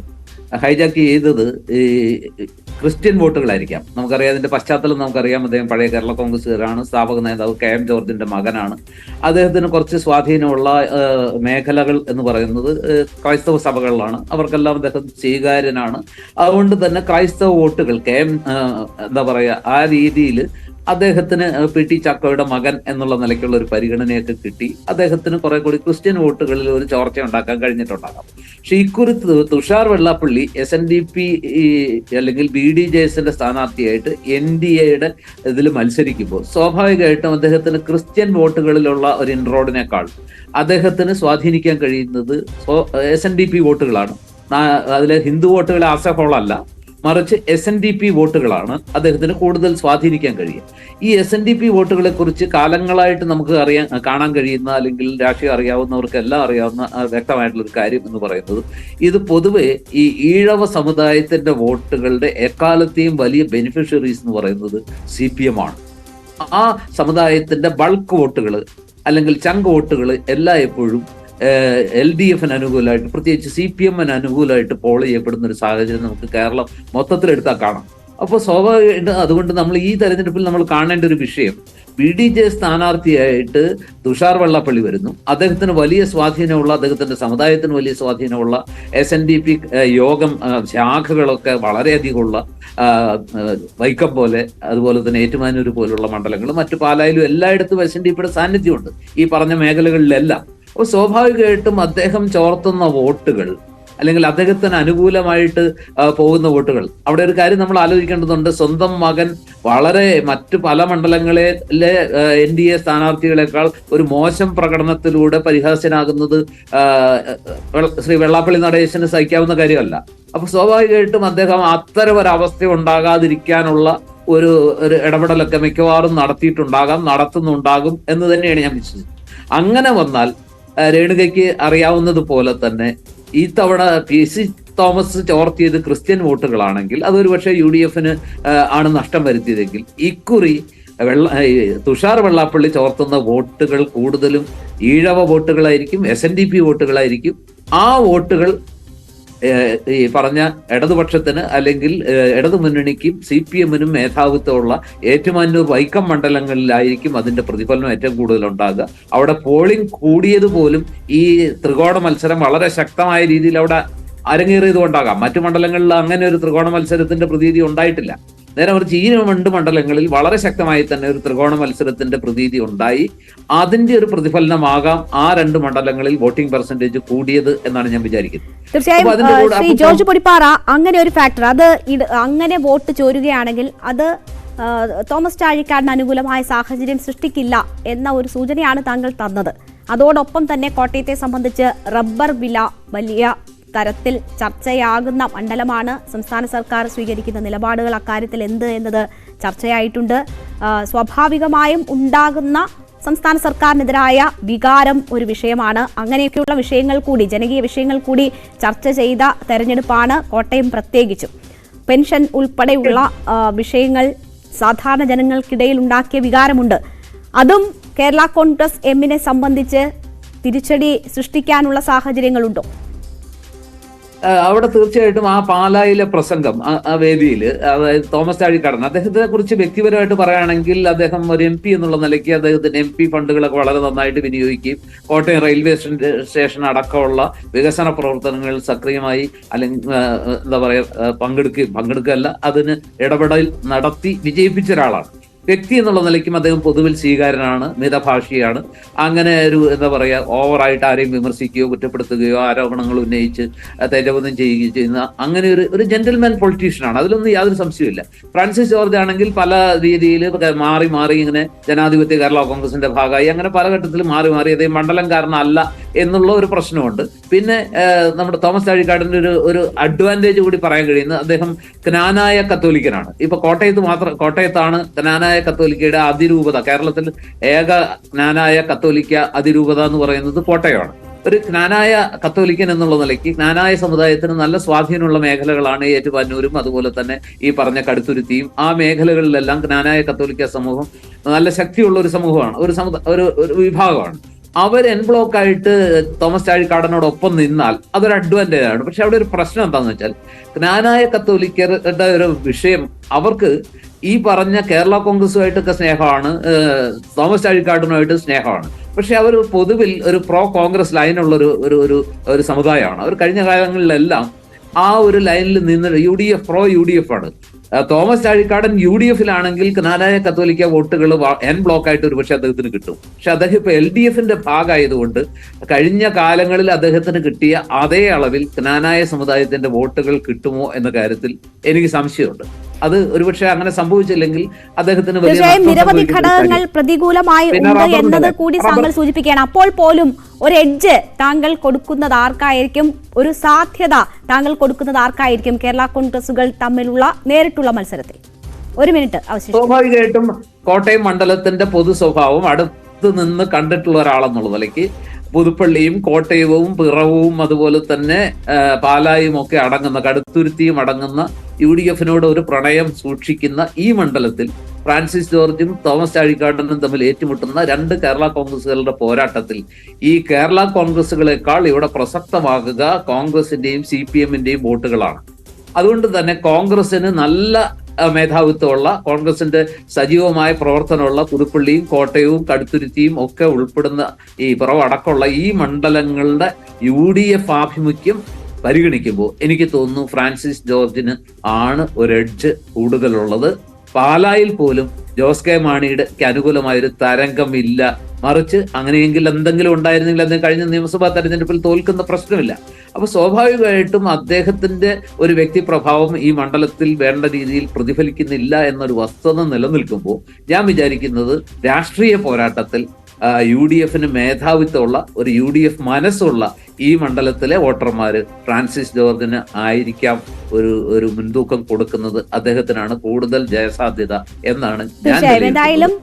ഹൈജാക്ക് ചെയ്തത് ഈ ക്രിസ്ത്യൻ വോട്ടുകളായിരിക്കാം. നമുക്കറിയാം, അതിന്റെ പശ്ചാത്തലം നമുക്കറിയാം. അദ്ദേഹം പഴയ കേരള കോൺഗ്രസ്സുകാരാണ്, സ്ഥാപക നേതാവ് KM ജോർജിന്റെ മകനാണ്. അദ്ദേഹത്തിന് കുറച്ച് സ്വാധീനമുള്ള മേഖലകൾ എന്ന് പറയുന്നത് ക്രൈസ്തവ സഭകളിലാണ്. അവർക്കെല്ലാം അദ്ദേഹം സ്വീകാര്യനാണ്. അതുകൊണ്ട് തന്നെ ക്രൈസ്തവ വോട്ടുകൾ എന്താ പറയുക, ആ രീതിയിൽ അദ്ദേഹത്തിന് PT ചാക്കോയുടെ മകൻ എന്നുള്ള നിലയ്ക്കുള്ള ഒരു പരിഗണനയൊക്കെ കിട്ടി. അദ്ദേഹത്തിന് കുറെ കൂടി ക്രിസ്ത്യൻ വോട്ടുകളിൽ ഒരു ചോർച്ച ഉണ്ടാക്കാൻ കഴിഞ്ഞിട്ടുണ്ടാകാം. പക്ഷെ ഇക്കുറി തുഷാർ വെള്ളാപ്പള്ളി SNDP അല്ലെങ്കിൽ BDJSന്റെ സ്ഥാനാർത്ഥിയായിട്ട് NDAയുടെ ഇതിൽ മത്സരിക്കുമ്പോൾ സ്വാഭാവികമായിട്ടും അദ്ദേഹത്തിന് ക്രിസ്ത്യൻ വോട്ടുകളിലുള്ള ഒരു ഇൻറോഡിനേക്കാൾ അദ്ദേഹത്തിന് സ്വാധീനിക്കാൻ കഴിയുന്നത് SNDP വോട്ടുകളാണ്. അതിലെ ഹിന്ദു വോട്ടുകളെ ആസഹോളല്ല, മറിച്ച് SNDP വോട്ടുകളാണ് അദ്ദേഹത്തിന് കൂടുതൽ സ്വാധീനിക്കാൻ കഴിയും. ഈ SNDP വോട്ടുകളെ കുറിച്ച് കാലങ്ങളായിട്ട് നമുക്ക് കാണാൻ കഴിയുന്ന, അല്ലെങ്കിൽ രാഷ്ട്രീയം അറിയാവുന്നവർക്കെല്ലാം അറിയാവുന്ന വ്യക്തമായിട്ടുള്ളൊരു കാര്യം എന്ന് പറയുന്നത്, ഇത് പൊതുവെ ഈ ഈഴവ സമുദായത്തിന്റെ വോട്ടുകളുടെ എക്കാലത്തെയും വലിയ ബെനിഫിഷ്യറീസ് എന്ന് പറയുന്നത് CPM ആണ്. ആ സമുദായത്തിന്റെ ബൾക്ക് വോട്ടുകൾ അല്ലെങ്കിൽ ചങ്ക് വോട്ടുകൾ എല്ലാം എപ്പോഴും LDFന് അനുകൂലമായിട്ട്, പ്രത്യേകിച്ച് CPMന് അനുകൂലമായിട്ട് പോൾ ചെയ്യപ്പെടുന്ന ഒരു സാഹചര്യം നമുക്ക് കേരളം മൊത്തത്തിലെടുത്താൽ കാണാം. അപ്പോൾ സ്വാഭാവികമായിട്ട് അതുകൊണ്ട് നമ്മൾ ഈ തെരഞ്ഞെടുപ്പിൽ നമ്മൾ കാണേണ്ട ഒരു വിഷയം, BDJ സ്ഥാനാർത്ഥിയായിട്ട് തുഷാർ വെള്ളാപ്പള്ളി വരുന്നു. അദ്ദേഹത്തിന് വലിയ സ്വാധീനമുള്ള, അദ്ദേഹത്തിന്റെ സമുദായത്തിന് വലിയ സ്വാധീനമുള്ള SNDP യോഗം ശാഖകളൊക്കെ വളരെയധികമുള്ള വൈക്കം പോലെ, അതുപോലെ തന്നെ ഏറ്റുമാനൂർ പോലുള്ള മണ്ഡലങ്ങൾ, മറ്റു പാലായിലും എല്ലായിടത്തും SNDPയുടെ സാന്നിധ്യമുണ്ട് ഈ പറഞ്ഞ മേഖലകളിലെല്ലാം. അപ്പോൾ സ്വാഭാവികമായിട്ടും അദ്ദേഹം ചോർത്തുന്ന വോട്ടുകൾ, അല്ലെങ്കിൽ അദ്ദേഹത്തിന് അനുകൂലമായിട്ട് പോകുന്ന വോട്ടുകൾ, അവിടെ ഒരു കാര്യം നമ്മൾ ആലോചിക്കേണ്ടതുണ്ട്. സ്വന്തം മകൻ വളരെ മറ്റു പല മണ്ഡലങ്ങളിലെ NDA സ്ഥാനാർത്ഥികളെക്കാൾ ഒരു മോശം പ്രകടനത്തിലൂടെ പരിഹാസ്യനാകുന്നത് ശ്രീ വെള്ളാപ്പള്ളി നടേശന് സഹിക്കാവുന്ന കാര്യമല്ല. അപ്പൊ സ്വാഭാവികമായിട്ടും അദ്ദേഹം അത്തരം ഒരവസ്ഥ ഉണ്ടാകാതിരിക്കാനുള്ള ഒരു ഇടപെടലൊക്കെ മിക്കവാറും നടത്തുന്നുണ്ടാകും എന്ന് തന്നെയാണ് ഞാൻ വിശ്വസിക്കുന്നത്. അങ്ങനെ വന്നാൽ രേണുകയ്ക്ക് അറിയാവുന്നത് പോലെ തന്നെ ഈ തവണ PC തോമസ് ചോർത്തിയത് ക്രിസ്ത്യൻ വോട്ടുകളാണെങ്കിൽ അതൊരു പക്ഷേ UDFന് ആണ് നഷ്ടം വരുത്തിയതെങ്കിൽ, ഇക്കുറി തുഷാർ വെള്ളാപ്പള്ളി ചോർത്തുന്ന വോട്ടുകൾ കൂടുതലും ഈഴവ വോട്ടുകളായിരിക്കും, SNDP വോട്ടുകളായിരിക്കും. ആ വോട്ടുകൾ ഈ പറഞ്ഞ ഇടതുപക്ഷത്തിന് അല്ലെങ്കിൽ ഇടതു മുന്നണിക്കും CPMനും മേധാവിത്വമുള്ള ഏറ്റുമാനൂർ വൈക്കം മണ്ഡലങ്ങളിലായിരിക്കും അതിന്റെ പ്രതിഫലനം ഏറ്റവും കൂടുതൽ ഉണ്ടാകുക. അവിടെ പോളിംഗ് കൂടിയത് പോലും ഈ ത്രികോണ മത്സരം വളരെ ശക്തമായ രീതിയിൽ അവിടെ അരങ്ങേറിയത് കൊണ്ടാകാം. മറ്റു മണ്ഡലങ്ങളിൽ അങ്ങനെ ഒരു ത്രികോണ മത്സരത്തിന്റെ പ്രതീതി ഉണ്ടായിട്ടില്ല. നേരെ മറിച്ച് ഈ 2 മണ്ഡലങ്ങളിൽ വളരെ ശക്തമായി തന്നെ ഒരു ത്രികോണ മത്സരത്തിന്റെ പ്രതീതി ഉണ്ടായി. അതിന്റെ ഒരു പ്രതിഫലനമാകാം ആ 2 മണ്ഡലങ്ങളിൽ വോട്ടിംഗ് പെർസെന്റേജ് കൂടിയത് എന്നാണ് ഞാൻ വിചാരിക്കുന്നത്. തീർച്ചയായും ശ്രീ ജോർജ് പൊടിപ്പാറ, അങ്ങനെ ഒരു ഫാക്ടർ, അത് അങ്ങനെ വോട്ട് ചോരുകയാണെങ്കിൽ അത് തോമസ് ചാഴിക്കാടിന് അനുകൂലമായ സാഹചര്യം സൃഷ്ടിക്കില്ല എന്ന ഒരു സൂചനയാണ് താങ്കൾ തന്നത്. അതോടൊപ്പം തന്നെ കോട്ടയത്തെ സംബന്ധിച്ച് റബ്ബർ വില വലിയ തരത്തിൽ ചർച്ചയാകുന്ന മണ്ഡലമാണ്. സംസ്ഥാന സർക്കാർ സ്വീകരിക്കുന്ന നിലപാടുകൾ അക്കാര്യത്തിൽ എന്ത് എന്നത് ചർച്ചയായിട്ടുണ്ട്. സ്വാഭാവികമായും ഉണ്ടാകുന്ന സംസ്ഥാന സർക്കാരിനെതിരായ വികാരം ഒരു വിഷയമാണ്. അങ്ങനെയൊക്കെയുള്ള വിഷയങ്ങൾ കൂടി, ജനകീയ വിഷയങ്ങൾ കൂടി ചർച്ച ചെയ്ത തെരഞ്ഞെടുപ്പാണ് കോട്ടയം. പ്രത്യേകിച്ചും പെൻഷൻ ഉൾപ്പെടെയുള്ള വിഷയങ്ങൾ സാധാരണ ജനങ്ങൾക്കിടയിൽ ഉണ്ടാക്കിയ വികാരമുണ്ട്. അതും കേരള കോൺഗ്രസ് എമ്മിനെ സംബന്ധിച്ച് തിരിച്ചടി സൃഷ്ടിക്കാനുള്ള സാഹചര്യങ്ങളുണ്ടോ? അവിടെ തീർച്ചയായിട്ടും ആ പാലായിലെ പ്രസംഗം, ആ വേദിയിൽ, അതായത് തോമസ് ചാഴിക്കാടൻ, അദ്ദേഹത്തെ കുറിച്ച് വ്യക്തിപരമായിട്ട് പറയുകയാണെങ്കിൽ അദ്ദേഹം ഒരു MP എന്നുള്ള നിലയ്ക്ക് അദ്ദേഹത്തിന്റെ MP ഫണ്ടുകളൊക്കെ വളരെ നന്നായിട്ട് വിനിയോഗിക്കുകയും കോട്ടയം റെയിൽവേ സ്റ്റേഷൻ അടക്കമുള്ള വികസന പ്രവർത്തനങ്ങളിൽ സക്രിയമായി അല്ലെങ്കിൽ എന്താ പറയുക പങ്കെടുക്കുകയല്ല, അതിന് ഇടപെടൽ നടത്തി വിജയിപ്പിച്ച ഒരാളാണ്. വ്യക്തി എന്നുള്ള നിലയ്ക്കും അദ്ദേഹം പൊതുവിൽ സ്വീകാര്യനാണ്, മിതഭാഷിയാണ്. അങ്ങനെ ഒരു എന്താ പറയുക, ഓവറായിട്ട് ആരെയും വിമർശിക്കുകയോ കുറ്റപ്പെടുത്തുകയോ ആരോപണങ്ങൾ ഉന്നയിച്ച് തെറ്റൊന്നും ചെയ്യുകയോ ചെയ്യുന്ന അങ്ങനെ ഒരു ജെന്റിൽമാൻ പൊളിറ്റീഷ്യനാണ്. അതിലൊന്നും യാതൊരു സംശയമില്ല. ഫ്രാൻസിസ് ജോർജ് ആണെങ്കിൽ പല രീതിയിൽ മാറി മാറി ഇങ്ങനെ ജനാധിപത്യ കേരള കോൺഗ്രസിന്റെ ഭാഗമായി അങ്ങനെ പല ഘട്ടത്തിലും മാറി മാറി അദ്ദേഹം മണ്ഡലംകാരനല്ല എന്നുള്ള ഒരു പ്രശ്നമുണ്ട്. പിന്നെ നമ്മുടെ തോമസ് ചാഴിക്കാടന്റെ ഒരു അഡ്വാൻറ്റേജ് കൂടി പറയാൻ കഴിയുന്നത് അദ്ദേഹം ജ്ഞാനായ കത്തോലിക്കനാണ്. ഇപ്പൊ കോട്ടയത്താണ് ജ്ഞാനായ കത്തോലിക്കയുടെ അതിരൂപത. കേരളത്തിൽ ഏക ജ്ഞാനായ കത്തോലിക്ക അതിരൂപത എന്ന് പറയുന്നത് കോട്ടയമാണ്. ഒരു ജ്ഞാനായ കത്തോലിക്കൻ എന്നുള്ള നിലയ്ക്ക് ജ്ഞാനായ സമുദായത്തിന് നല്ല സ്വാധീനമുള്ള മേഖലകളാണ് ഏറ്റുമാനൂരും അതുപോലെ തന്നെ ഈ പറഞ്ഞ കടുത്തുരുത്തിയും. ആ മേഖലകളിലെല്ലാം ജ്ഞാനായ കത്തോലിക്ക സമൂഹം നല്ല ശക്തിയുള്ള ഒരു സമൂഹമാണ്, ഒരു വിഭാഗമാണ്. അവർ എൻ ബ്ലോക്ക് ആയിട്ട് തോമസ് ചാഴിക്കാടനോടൊപ്പം നിന്നാൽ അതൊരു അഡ്വാൻറ്റേജ് ആണ്. പക്ഷെ അവിടെ ഒരു പ്രശ്നം എന്താണെന്ന് വെച്ചാൽ ജ്ഞാനായ കത്തോലിക്കരുടെ ഒരു വിഷയം, അവർക്ക് ഈ പറഞ്ഞ കേരള കോൺഗ്രസുമായിട്ടൊക്കെ സ്നേഹമാണ്, തോമസ് ചാഴിക്കാടനുമായിട്ട് സ്നേഹമാണ്. പക്ഷെ അവർ പൊതുവിൽ ഒരു പ്രോ കോൺഗ്രസ് ലൈനുള്ള ഒരു സമുദായമാണ്. അവർ കഴിഞ്ഞ കാലങ്ങളിലെല്ലാം ആ ഒരു ലൈനിൽ നിന്ന് UDF ആണ്. തോമസ് ചാഴിക്കാടൻ UDF-ലാണെങ്കിൽ ജ്ഞാനായ കത്തോലിക്ക വോട്ടുകൾ എൻ ബ്ലോക്ക് ആയിട്ട് ഒരു പക്ഷെ അദ്ദേഹത്തിന് കിട്ടും. പക്ഷെ അദ്ദേഹം ഇപ്പൊ LDF-ന്റെ ഭാഗമായതുകൊണ്ട് കഴിഞ്ഞ കാലങ്ങളിൽ അദ്ദേഹത്തിന് കിട്ടിയ അതേ അളവിൽ ജ്ഞാനായ സമുദായത്തിന്റെ വോട്ടുകൾ കിട്ടുമോ എന്ന കാര്യത്തിൽ എനിക്ക് സംശയമുണ്ട്. അത് ഒരുപക്ഷെ അങ്ങനെ സംഭവിച്ചില്ലെങ്കിൽ അദ്ദേഹത്തിന് തീർച്ചയായും നിരവധി ഘടകങ്ങൾ പ്രതികൂലമായി ഉണ്ട് എന്നത് കൂടി താങ്കൾ സൂചിപ്പിക്കുകയാണ്. അപ്പോൾ പോലും ഒരു എഡ്ജ് താങ്കൾ കൊടുക്കുന്നത് ആർക്കായിരിക്കും, ഒരു സാധ്യത താങ്കൾ കൊടുക്കുന്നത് ആർക്കായിരിക്കും കേരള കോൺഗ്രസുകൾ തമ്മിലുള്ള നേരിട്ടുള്ള മത്സരത്തിൽ? 1 മിനിറ്റ് അവശേഷിച്ചു. സ്വാഭാവികമായിട്ടും കോട്ടയം മണ്ഡലത്തിന്റെ പൊതു സ്വഭാവം അടുത്ത് നിന്ന് കണ്ടിട്ടുള്ള ഒരാളെന്നുള്ള നിലയ്ക്ക് പുതുപ്പള്ളിയും കോട്ടയവും പിറവവും അതുപോലെ തന്നെ പാലായും ഒക്കെ അടങ്ങുന്ന, കടുത്തുരുത്തിയും അടങ്ങുന്ന UDF-നോട് ഒരു പ്രണയം സൂക്ഷിക്കുന്ന ഈ മണ്ഡലത്തിൽ ഫ്രാൻസിസ് ജോർജും തോമസ് ചാഴിക്കാടനും തമ്മിൽ ഏറ്റുമുട്ടുന്ന 2 കേരള കോൺഗ്രസുകളുടെ പോരാട്ടത്തിൽ ഈ കേരള കോൺഗ്രസുകളെക്കാൾ ഇവിടെ പ്രസക്തമാകുക കോൺഗ്രസിന്റെയും CPM-ന്റെയും വോട്ടുകളാണ്. അതുകൊണ്ട് തന്നെ കോൺഗ്രസിന് നല്ല മേധാവിത്വമുള്ള, കോൺഗ്രസിന്റെ സജീവമായ പ്രവർത്തനമുള്ള പുതുപ്പള്ളിയും കോട്ടയവും കടുത്തുരുത്തിയും ഒക്കെ ഉൾപ്പെടുന്ന ഈ പിറവടക്കമുള്ള ഈ മണ്ഡലങ്ങളുടെ UDF ആഭിമുഖ്യം പരിഗണിക്കുമ്പോൾ എനിക്ക് തോന്നുന്നു ഫ്രാൻസിസ് ജോർജിന് ആണ് ഒരു എഡ്ജ് കൂടുതലുള്ളത്. പാലായിൽ പോലും ജോസ് കെ മാണിയുടെ അനുകൂലമായൊരു തരംഗമില്ല. മറിച്ച് അങ്ങനെയെങ്കിൽ എന്തെങ്കിലും ഉണ്ടായിരുന്നെങ്കിൽ അദ്ദേഹം കഴിഞ്ഞ നിയമസഭാ തെരഞ്ഞെടുപ്പിൽ തോൽക്കുന്ന പ്രശ്നമില്ല. അപ്പൊ സ്വാഭാവികമായിട്ടും അദ്ദേഹത്തിന്റെ ഒരു വ്യക്തിപ്രഭാവം ഈ മണ്ഡലത്തിൽ വേണ്ട രീതിയിൽ പ്രതിഫലിക്കുന്നില്ല എന്നൊരു വസ്തുത നിലനിൽക്കുമ്പോൾ ഞാൻ വിചാരിക്കുന്നത് രാഷ്ട്രീയ പോരാട്ടത്തിൽ UDF-ന് മേധാവിത്വമുള്ള ഒരു UDF മനസ്സുള്ള ഈ മണ്ഡലത്തിലെ വോട്ടർമാര് ഫ്രാൻസിസ് ജോർജിന് ആയിരിക്കാം ഒരു മുൻതൂക്കം കൊടുക്കുന്നത്. അദ്ദേഹത്തിനാണ് കൂടുതൽ ജയസാധ്യത എന്നാണ് ഞാൻ. എന്തായാലും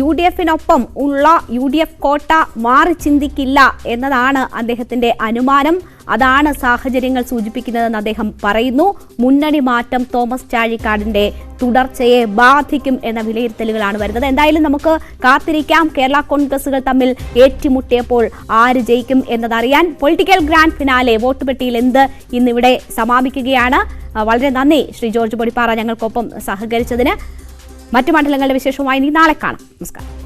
UDF-നൊപ്പം ഉള്ള UDF കോട്ട മാറി ചിന്തിക്കില്ല എന്നതാണ് അദ്ദേഹത്തിന്റെ അനുമാനം. അതാണ് സാഹചര്യങ്ങൾ സൂചിപ്പിക്കുന്നതെന്ന് അദ്ദേഹം പറയുന്നു. മുന്നണി മാറ്റം തോമസ് ചാഴിക്കാടിന്റെ തുടർച്ചയെ ബാധിക്കും എന്ന വിലയിരുത്തലുകളാണ് വരുന്നത്. എന്തായാലും നമുക്ക് കാത്തിരിക്കാം കേരള കോൺഗ്രസുകൾ തമ്മിൽ ഏറ്റുമുട്ടിയപ്പോൾ ആര് ജയിക്കും എന്നതറിയാൻ. പൊളിറ്റിക്കൽ ഗ്രാൻഡ് ഫിനാലെ വോട്ട് പെട്ടിയിൽ എന്ത് ഇന്നിവിടെ സമാപിക്കുകയാണ്. വളരെ നന്ദി ശ്രീ ജോർജ് പൊടിപ്പാറ ഞങ്ങൾക്കൊപ്പം സഹകരിച്ചതിന്. മറ്റു മണ്ഡലങ്ങളുടെ വിശേഷവുമായി നാളെ കാണാം. നമസ്കാരം.